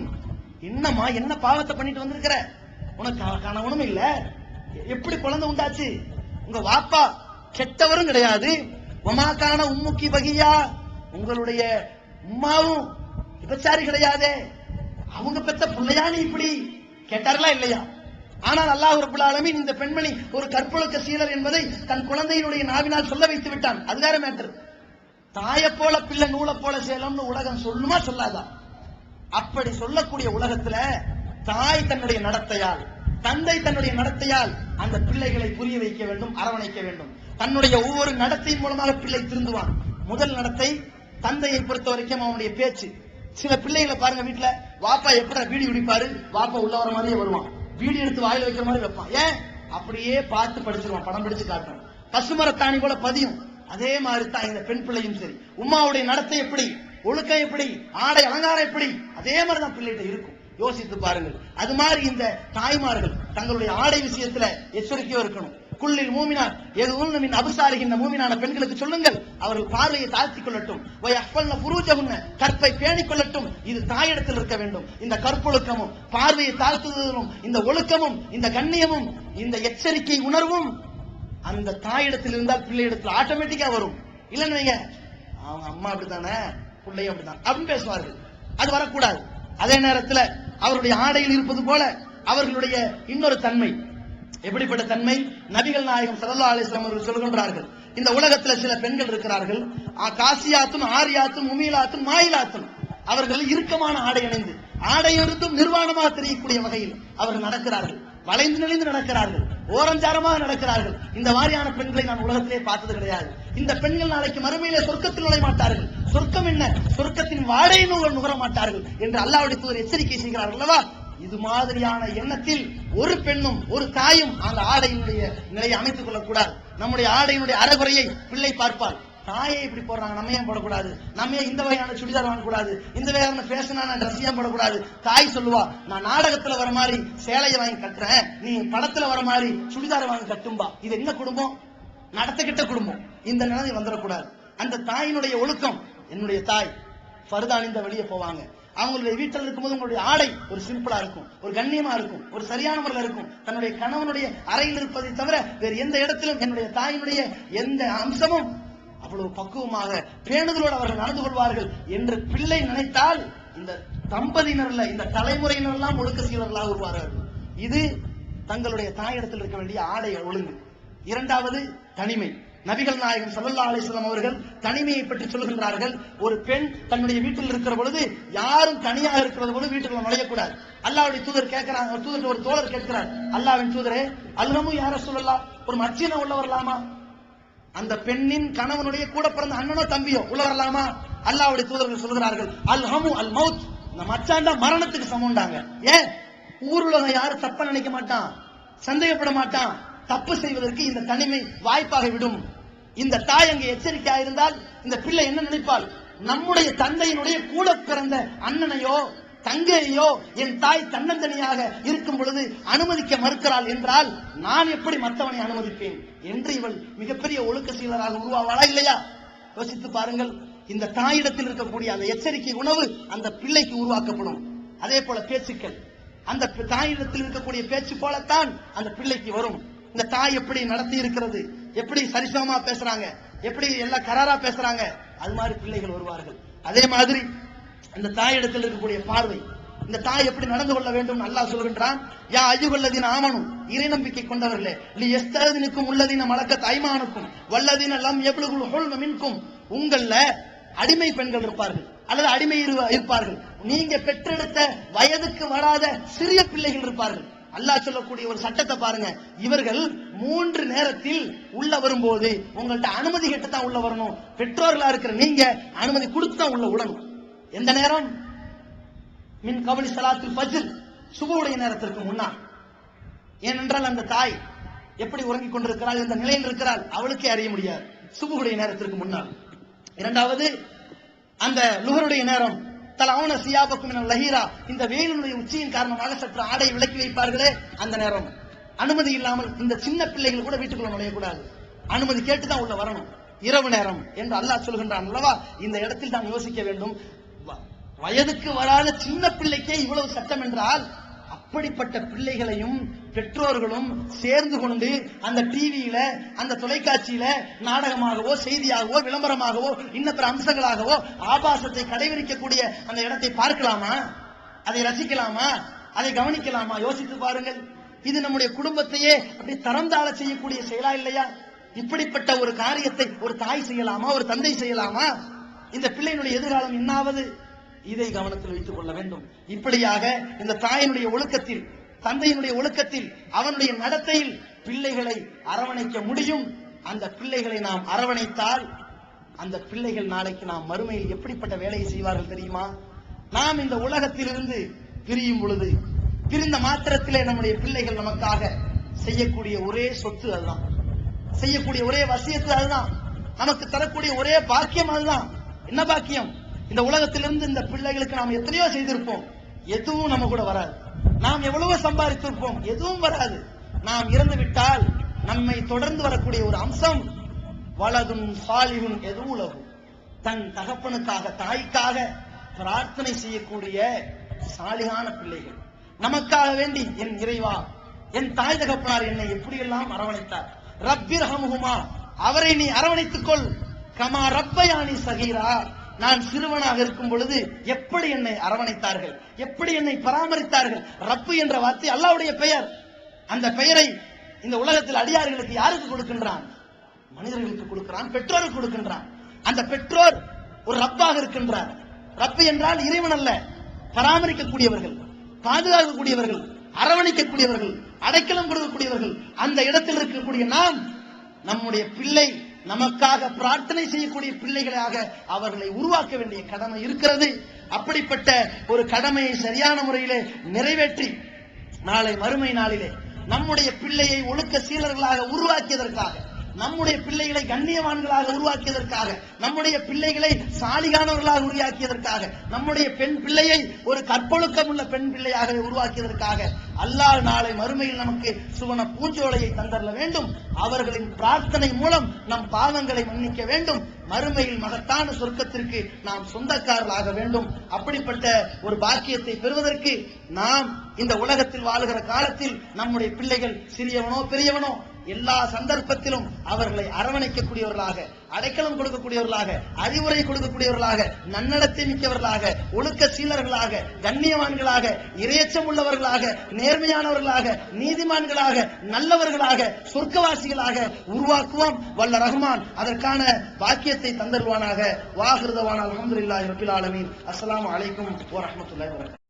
என்னம்மா என்ன பாவத்தை பண்ணிட்டு வந்திருக்கிற, உனக்கு கணவனும் இல்ல, எப்படி குழந்தை உண்டாச்சு, உங்க வாப்பா கெட்டவரும் கிடையாது, ஒமாக்கான உம்முக்கி பகியா, உங்களுடைய உம்மாவும் விபச்சாரி கிடையாது, அவங்க பெத்த பிள்ளையானு இப்படி கேட்டார்களா இல்லையா? ஆனால் அல்லாஹ் ரப்பல் ஆலமீன் இந்த பெண்மணி ஒரு கற்பொழுக்க சீலர் என்பதை தன் குழந்தையினுடைய நாவினால் சொல்ல வைத்து விட்டான். அது வேற மேட்டர். தாயை போல பிள்ளை நூலை போல சேலம்னு உலகம் சொல்லுமா சொல்லாதா? அப்படி சொல்லக்கூடிய உலகத்துல தாய் தன்னுடைய நடத்தையால், தந்தை தன்னுடைய நடத்தையால் அந்த பிள்ளைகளை புரிய வைக்க வேண்டும், அரவணைக்க வேண்டும். தன்னுடைய ஒவ்வொரு நடத்தையின் மூலமாக பிள்ளை திருந்துவான். முதல் நடத்தை தந்தையை பொறுத்த வரைக்கும் அவனுடைய பேச்சு. சில பிள்ளைகளை பாருங்க, வீட்டுல வாப்பா எப்படி வீடி பிடிப்பாரு, வாப்பா உள்ள வர மாதிரியே வருவான், வீடி எடுத்து வாயில வைக்கிற மாதிரி வைப்பான். ஏன்? அப்படியே பார்த்து படிச்சிருவான், படம் பிடிச்சு காட்டுறான். பசுமரத்தாணி போல பதியும். அதே மாதிரி தான் இந்த பெண் பிள்ளையும் சரி. உம்மாவுடைய நடத்தை எப்படி, ஒழுக்கம் எப்படி, ஆடை அலங்காரம் எப்படி, அதே மாதிரிதான் பிள்ளைகிட்ட இருக்கும். யோசித்து பாருங்கள். அது மாதிரி இந்த தாய்மார்கள் தங்களுடைய ஆடை விஷயத்துல எச்சரிக்கையா இருக்கணும். குள்ளில் மூமினார் எதுவும் மின் அபுசாரிகின்ற மூமினான பெண்களுக்கு சொல்லுங்கள், அவர்கள் பார்வையை தாழ்த்திக் கொள்ளட்டும், கற்பை பேணிக் கொள்ளட்டும். இது தாயிடத்தில் இருக்க வேண்டும். இந்த கற்பொழுக்கமும் பார்வையை தாழ்த்துவதும் இந்த ஒழுக்கமும் இந்த கண்ணியமும் இந்த எச்சரிக்கை உணர்வும் அந்த தாயிடத்தில் இருந்தால் பிள்ளையிடத்தில் ஆட்டோமேட்டிக்கா வரும். இல்லன்னு வைங்க, அவங்க அம்மா அப்படித்தானே பிள்ளையும் அப்படித்தான் அப்படின்னு பேசுவார்கள். அது வரக்கூடாது. அதே நேரத்தில் அவருடைய ஆடையில் இருப்பது போல அவர்களுடைய இன்னொரு தன்மை. எப்படிப்பட்ட தன்மை? நபிகள் நாயகம் ஸல்லல்லாஹு அலைஹி வஸல்லம் அவர்கள் சொல்கின்றார்கள், இந்த உலகத்தில் சில பெண்கள் இருக்கிறார்கள், காசியாத்தும் ஆரியாத்தும் முமீலாத்தும் மாயிலாத்தும். அவர்கள் இறுக்கமான ஆடை அணிந்து ஆடையிருந்தும் நிர்வாணமாக தெரியக்கூடிய வகையில் அவர்கள் நடக்கிறார்கள், வளைந்து நெளிந்து நடக்கிறார்கள், ஓரஞ்சாரமாக நடக்கிறார்கள். இந்த மாதிரியான பெண்களை நான் உலகத்திலே பார்த்தது கிடையாது. இந்த பெண்கள் நாளைக்கு மறுமையிலே சொர்க்கத்தில் நுழைய மாட்டார்கள். சொர்க்கம் என்ன? சொர்க்கத்தின் வாடையை நுகர மாட்டார்கள் என்று அல்லாஹ்வுடைய தூதர் எச்சரிக்கை செய்கிறார்கள் அல்லவா? இது மாதிரியான எண்ணத்தில் ஒரு பெண்ணும் ஒரு தாயும் அந்த ஆடையினுடைய நிலையை அமைத்துக் கொள்ளக்கூடாது. நம்முடைய ஆடையினுடைய அறகுறையை பிள்ளை பார்ப்பால், தாயை இப்படி போடுறாங்க, நம்ம ஏன் போடக்கூடாது, நம்ம இந்த வகையான சுடிதார் வாங்கக்கூடாது, இந்த வகையான ஃபேஷனான ட்ரெஸ் ஏன் போடக்கூடாது. தாய் சொல்லுவா, நான் நாடகத்துல வர மாதிரி சேலையை வாங்கி கட்டுறேன், நீ படத்துல வர மாதிரி சுடிதாரை வாங்கி கட்டும்பா. இது என்ன குடும்பம்? நடத்துக்கிட்ட குடும்பம். இந்த நிலை வந்துடக்கூடாது. அந்த தாயினுடைய ஒழுக்கம். என்னுடைய தாய் ஃபர்தானிந்த வெளியே போவாங்க, அவங்களுடைய வீட்டில் இருக்கும்போது உங்களுடைய ஆடை ஒரு சிம்பிளா இருக்கும், ஒரு கண்ணியமா இருக்கும், ஒரு சரியான முறையில் இருக்கும். தன்னுடைய கணவனுடைய அறையில் இருப்பதை தவிர வேறு எந்த இடத்திலும் என்னுடைய தாயினுடைய எந்த அம்சமும் அவ்வளவு பக்குவமாக பேணுதலோடு அவர்கள் நடந்து கொள்வார்கள் என்று பிள்ளை நினைத்தால் இந்த தம்பதியினர்ல இந்த தலைமுறையினர் எல்லாம் ஒழுக்க சீலர்களாக வருவார்கள். இது தங்களுடைய தாயிடத்தில் இருக்க வேண்டிய ஆடை ஒழுங்கு. இரண்டாவது தனிமை. நபிகள் நாயகம் ஸல்லல்லாஹு அலைஹி வஸல்லம் அவர்கள் தனிமையை பற்றி சொல்கின்றார்கள். ஒரு பெண் தன்னுடைய வீட்டில் இருக்கிற பொழுது யாரும் தனியாக இருக்கிற பொழுது வீட்டுக்குள்ள நுழையக்கூடாது. அல்லாஹ்வுடைய தூதர் கேட்கிறாங்க, ஒரு தோழர் கேட்கிறார், அல்லாஹ்வின் தூதரே, அல்ஹமு யா ரசூலல்லாஹ், ஒரு மச்சின உள்ள வரலாமா? அந்த பெண்ணின் கணவனுடைய கூட பிறந்த அண்ணனோ தம்பியோ உள்ள வரலாமா? அல்லாஹ்வுடைய தூதர்கள் சொல்கிறார்கள், அல்ஹமு அல் மௌத், இந்த மச்சான் தான் மரணத்துக்கு சமம்டாங்க. ஏன்? ஊருலக யாரும் தப்ப நினைக்க மாட்டான், சந்தேகப்பட மாட்டான். தப்பு செய்வதற்கு இந்த தனிமை வாய்ப்பாக விடும். இந்த தாய் அங்கே எச்சரிக்கையா இருந்தால் இந்த பிள்ளை என்ன நினைப்பாள்? நம்முடைய தந்தையினுடைய கூட பிறந்த அண்ணனையோ தங்கையோ என் தாய் தன்னந்தனியாக இருக்கும் பொழுது அனுமதிக்க மறுக்கிறாள் என்றால் நான் எப்படி மற்றவனை அனுமதிப்பேன் என்று இவள் மிகப்பெரிய ஒழுக்க சீலராக உருவாவாளா இல்லையா? யோசித்து பாருங்கள். இந்த தாயிடத்தில் இருக்கக்கூடிய அந்த எச்சரிக்கை உணவு அந்த பிள்ளைக்கு உருவாக்கப்படும். அதே போல பேச்சுக்கள், அந்த தாயிடத்தில் இருக்கக்கூடிய பேச்சு போலத்தான் அந்த பிள்ளைக்கு வரும். இந்த தாய் எப்படி நடத்தி இருக்கிறது, எப்படி சரிசமமா பேசுறாங்க, எப்படி எல்லாம் கராரா பேசுறாங்க, அது மாதிரி பிள்ளைகள் வருவார்கள். அதே மாதிரி இந்த தாயிடத்தில் இருக்கக்கூடிய பார்வை, இந்த தாய் எப்படி நடந்து கொள்ள வேண்டும் அல்லாஹ் சொல்கின்றான், யா அய்யுஹல்லதீன ஆமனு, இறை நம்பிக்கை கொண்டவர்களே, லியஸ்தஅதினுக்கும் உள்ளதீன மலக்கத் ஐமானுக்கும் வல்லதீன லம் யப்லுகுல் ஹுல்ம மின்கும், உங்கள அடிமை பெண்கள் இருப்பார்கள் அல்லது அடிமை இருப்பார்கள், நீங்க பெற்றெடுத்த வயதுக்கு வராத சிறிய பிள்ளைகள் இருப்பார்கள். அல்லாஹ் சொல்லக்கூடிய ஒரு சட்டத்தை பாருங்க, இவர்கள் 3 நேரத்தில் உள்ள வரும்போது உங்கள்ட்ட அனுமதி கேட்டு தான் உள்ள வரணும். பெற்றோர்களா இருக்கிற நீங்க அனுமதி கொடுத்து தான் உள்ள விடணும். எந்த நேரம்? மின் கபலி ஸலாத்துல் ஃபஜ்ர், சுபஹுடைய நேரத்திற்கு முன்னால். ஏனென்றால் அந்த தாய் எப்படி உறங்கிக் கொண்டிருக்கிறாள், எந்த நிலையில் இருக்கிறாள் அவளுக்கே அறிய முடியாது. சுபஹுடைய நேரத்திற்கு முன்னால். இரண்டாவது அந்த லுஹருடைய நேரம், தலவுன சியாபக்கும் மினல் லஹீரா, இந்த வெயிலுடைய உச்சியின் காரணமாக சற்று ஆடை விலக்கி வைப்பார்களே அந்த நேரம். அனுமதி இல்லாமல் இந்த சின்ன பிள்ளைகள் கூட வீட்டுக்குள்ள நுழையக்கூடாது, அனுமதி கேட்டுதான் உள்ள வரணும். இரவு நேரம் என்று அல்லாஹ் சொல்கின்றான் அல்லவா? இந்த இடத்தில் நாம் யோசிக்க வேண்டும். வயதுக்கு வராத சின்ன பிள்ளைக்கே இவ்வளவு சட்டம் என்றால் அப்படிப்பட்ட பிள்ளைகளையும் பெற்றோர்களும் சேர்ந்து கொண்டு அந்த டிவியில அந்த தொலைக்காட்சியில நாடகமாகவோ செய்தியாகவோ விளம்பரமாகவோ இன்ன பிற அம்சங்களாகவோ ஆபாசத்தை கடைபிடிக்கக்கூடிய அந்த இடத்தை பார்க்கலாமா? அதை ரசிக்கலாமா? அதை கவனிக்கலாமா? யோசித்து பாருங்கள். இது நம்முடைய குடும்பத்தையே அப்படி தரம் தாழ செய்யக்கூடிய செயலா இல்லையா? இப்படிப்பட்ட ஒரு காரியத்தை ஒரு தாய் செய்யலாமா, ஒரு தந்தை செய்யலாமா? இந்த பிள்ளையினுடைய எதிர்காலம் என்னாவது? இதை கவனத்தில் வைத்துக் கொள்ள வேண்டும். இப்படியாக இந்த தாயினுடைய ஒழுக்கத்தில், தந்தையினுடைய ஒழுக்கத்தில், அவனுடைய நடத்தையில் பிள்ளைகளை அரவணைக்க முடியும். அந்த பிள்ளைகளை நாம் அரவணைத்தால் அந்த பிள்ளைகள் நாளைக்கு நாம் மறுமையில் எப்படிப்பட்ட வேலையை செய்வார்கள் தெரியுமா? நாம் இந்த உலகத்திலிருந்து பிரியும் பொழுது, பிரிந்த மாத்திரத்திலே நம்முடைய பிள்ளைகள் நமக்காக செய்யக்கூடிய ஒரே சொத்து அதுதான், செய்யக்கூடிய ஒரே வசியத்து அதுதான், நமக்கு தரக்கூடிய ஒரே பாக்கியம் அதுதான். என்ன பாக்கியம்? இந்த உலகத்திலிருந்து இந்த பிள்ளைகளுக்கு நாம் எத்தனையோ செய்திருப்போம், எதுவும் நம்ம கூட வராது. நாம் எவ்வளவோ சம்பாதித்திருப்போம், எதுவும் வராது. நாம் இறந்து விட்டால் நம்மை தொடர்ந்து வரக்கூடிய ஒரு அம்சம் வலதுன் சாலிஹுன் எதுவுலகு, தன் தகப்பனுக்காக, தாய்க்காக பிரார்த்தனை செய்யக்கூடிய சாலிகான பிள்ளைகள். நமக்காக வேண்டி, என் இறைவா, என் தாய் தகப்பனார் என்னை எப்படியெல்லாம் அரவணைத்தார், ரப்பிர் ஹம்ஹுமா, அவரை நீ அரவணைத்துக் கொள், கமா ரப்பயானி சகீரா, நான் சிறுவனாக இருக்கும் பொழுது எப்படி என்னை அரவணைத்தார்கள், எப்படி என்னை பராமரித்தார்கள். ரப்பு என்ற வார்த்தை அல்லாஹ்வுடைய பெயர். அந்த பெயரை இந்த உலகத்தில் அடியார்களுக்கு யாருக்கு கொடுக்கின்றான்? மனிதர்களுக்கு கொடுக்கிறான், பெற்றோருக்கு கொடுக்கின்றான். அந்த பெற்றோர் ஒரு ரப்பாக இருக்கின்றார். ரப்பு என்றால் இறைவன் அல்ல, பராமரிக்கக்கூடியவர்கள், பாதுகாக்கக்கூடியவர்கள், அரவணைக்கக்கூடியவர்கள், அடைக்கலம் கொடுக்கக்கூடியவர்கள். அந்த இடத்தில் இருக்கக்கூடிய நாம், நம்முடைய பிள்ளை நமக்காக பிரார்த்தனை செய்யக்கூடிய பிள்ளைகளாக அவர்களை உருவாக்க வேண்டிய கடமை இருக்கிறது. அப்படிப்பட்ட ஒரு கடமையை சரியான முறையிலே நிறைவேற்றி நாளை மறுமை நாளிலே நம்முடைய பிள்ளையை ஒழுக்க சீலர்களாக உருவாக்கியதற்காக, நம்முடைய பிள்ளைகளை கண்ணியவான்களாக உருவாக்கியதற்காக, நம்முடைய பிள்ளைகளை சாலிகானவர்களாக உருவாக்கியதற்காக, நம்முடைய பெண் பிள்ளையை ஒரு கற்பொழுக்கம் உள்ள பெண் பிள்ளையாக உருவாக்கியதற்காக அல்லாஹ் நாளை மறுமையில் நமக்கு சுவன பூஞ்சோலையை தந்தரல வேண்டும். அவர்களின் பிரார்த்தனை மூலம் நம் பாவங்களை மன்னிக்க வேண்டும். மறுமையில் மகத்தான சொர்க்கத்திற்கு நாம் சொந்தக்காரர்களாக வேண்டும். அப்படிப்பட்ட ஒரு பாக்கியத்தை பெறுவதற்கு நாம் இந்த உலகத்தில் வாழுகிற காலத்தில் நம்முடைய பிள்ளைகள் சிறியவனோ பெரியவனோ எல்லா சந்தர்ப்பத்திலும் அவர்களை அரவணைக்கக்கூடியவர்களாக, அடைக்கலம் கொடுக்கக்கூடியவர்களாக, அறிவுரை கொடுக்கக்கூடியவர்களாக, நன்னடத்தை மிக்கவர்களாக, ஒழுக்க சீலர்களாக, கண்ணியவான்களாக, இரையச்சம் உள்ளவர்களாக, நேர்மையானவர்களாக, நீதிமான்களாக, நல்லவர்களாக, சொர்க்கவாசிகளாக உருவாக்குவோம். வல்ல ரஹ்மான் அதற்கான பாக்கியத்தை தந்தருவானாக. வாஹிருதவான அல்ஹம்துலில்லாஹி ரப்பில் ஆலமீன். அஸ்ஸலாமு அலைக்கும் வரஹ்மத்துல்லாஹி வபரகாத்துஹு.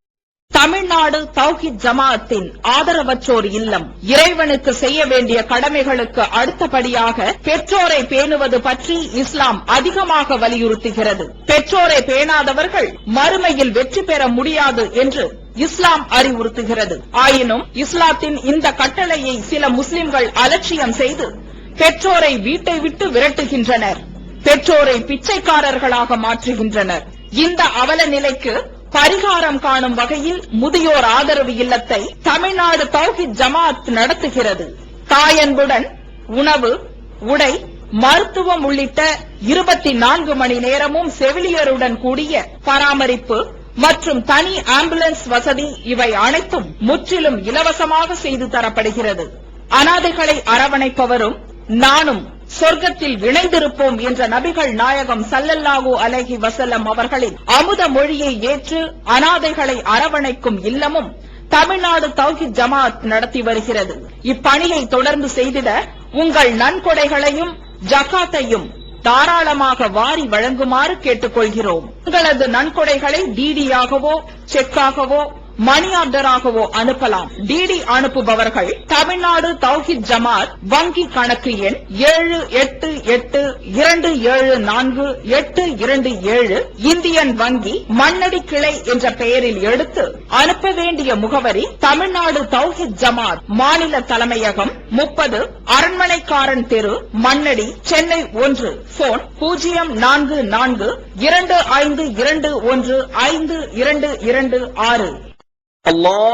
தமிழ்நாடு தௌஹீத் ஜமாஅத்தின் ஆதரவற்றோர் இல்லம் இறைவனுக்கு செய்ய வேண்டிய கடமைகளுக்கு அடுத்தபடியாக பெற்றோரை பேணுவது பற்றி இஸ்லாம் அதிகமாக வலியுறுத்துகிறது. பெற்றோரை பேணாதவர்கள் மறுமையில் வெற்றி பெற முடியாது என்று இஸ்லாம் அறிவுறுத்துகிறது. ஆயினும் இஸ்லாத்தின் இந்த கட்டளையை சில முஸ்லிம்கள் அலட்சியம் செய்து பெற்றோரை வீட்டை விட்டு விரட்டுகின்றனர், பெற்றோரை பிச்சைக்காரர்களாக மாற்றுகின்றனர். இந்த அவல நிலைக்கு பரிகாரம் காணும் வகையில் முதியோர் ஆதரவு இல்லத்தை தமிழ்நாடு தௌஹீத் ஜமாஅத் நடத்துகிறது. தாயன்புடன் உணவு, உடை, மருத்துவம் உள்ளிட்ட 24 மணி நேரமும் செவிலியருடன் கூடிய பராமரிப்பு மற்றும் தனி ஆம்புலன்ஸ் வசதி, இவை அனைத்தும் முற்றிலும் இலவசமாக செய்து தரப்படுகிறது. அனாதைகளை அரவணைப்பவரும் நானும் சொர்க்கத்தில் இணைந்திருப்போம் என்ற நபிகள் நாயகம் ஸல்லல்லாஹு அலைஹி வஸல்லம் அவர்களின் அமுத மொழியை ஏற்று அனாதைகளை அரவணைக்கும் இல்லமும் தமிழ்நாடு தௌஹீத் ஜமாஅத் நடத்தி வருகிறது. இப்பணியை தொடர்ந்து செய்திட உங்கள் நன்கொடைகளையும் ஜகாத்தையும் தாராளமாக வாரி வழங்குமாறு கேட்டுக்கொள்கிறோம். உங்களது நன்கொடைகளை டிடியாகவோ, செக்காகவோ, மணி ஆர்டராகவோ அனுப்பலாம். டிடி அனுப்புபவர்கள் தமிழ்நாடு தௌஹீத் ஜமாஅத் வங்கி கணக்கு எண் 7882748827 இந்தியன் வங்கி மண்ணடி கிளை என்ற பெயரில் எடுத்து அனுப்ப வேண்டிய முகவரி தமிழ்நாடு தௌஹீத் ஜமாஅத் மாநில தலைமையகம் 30 அரண்மனைக்காரன் தெரு, மண்ணடி, சென்னை 1. போன் 044252152226. Allah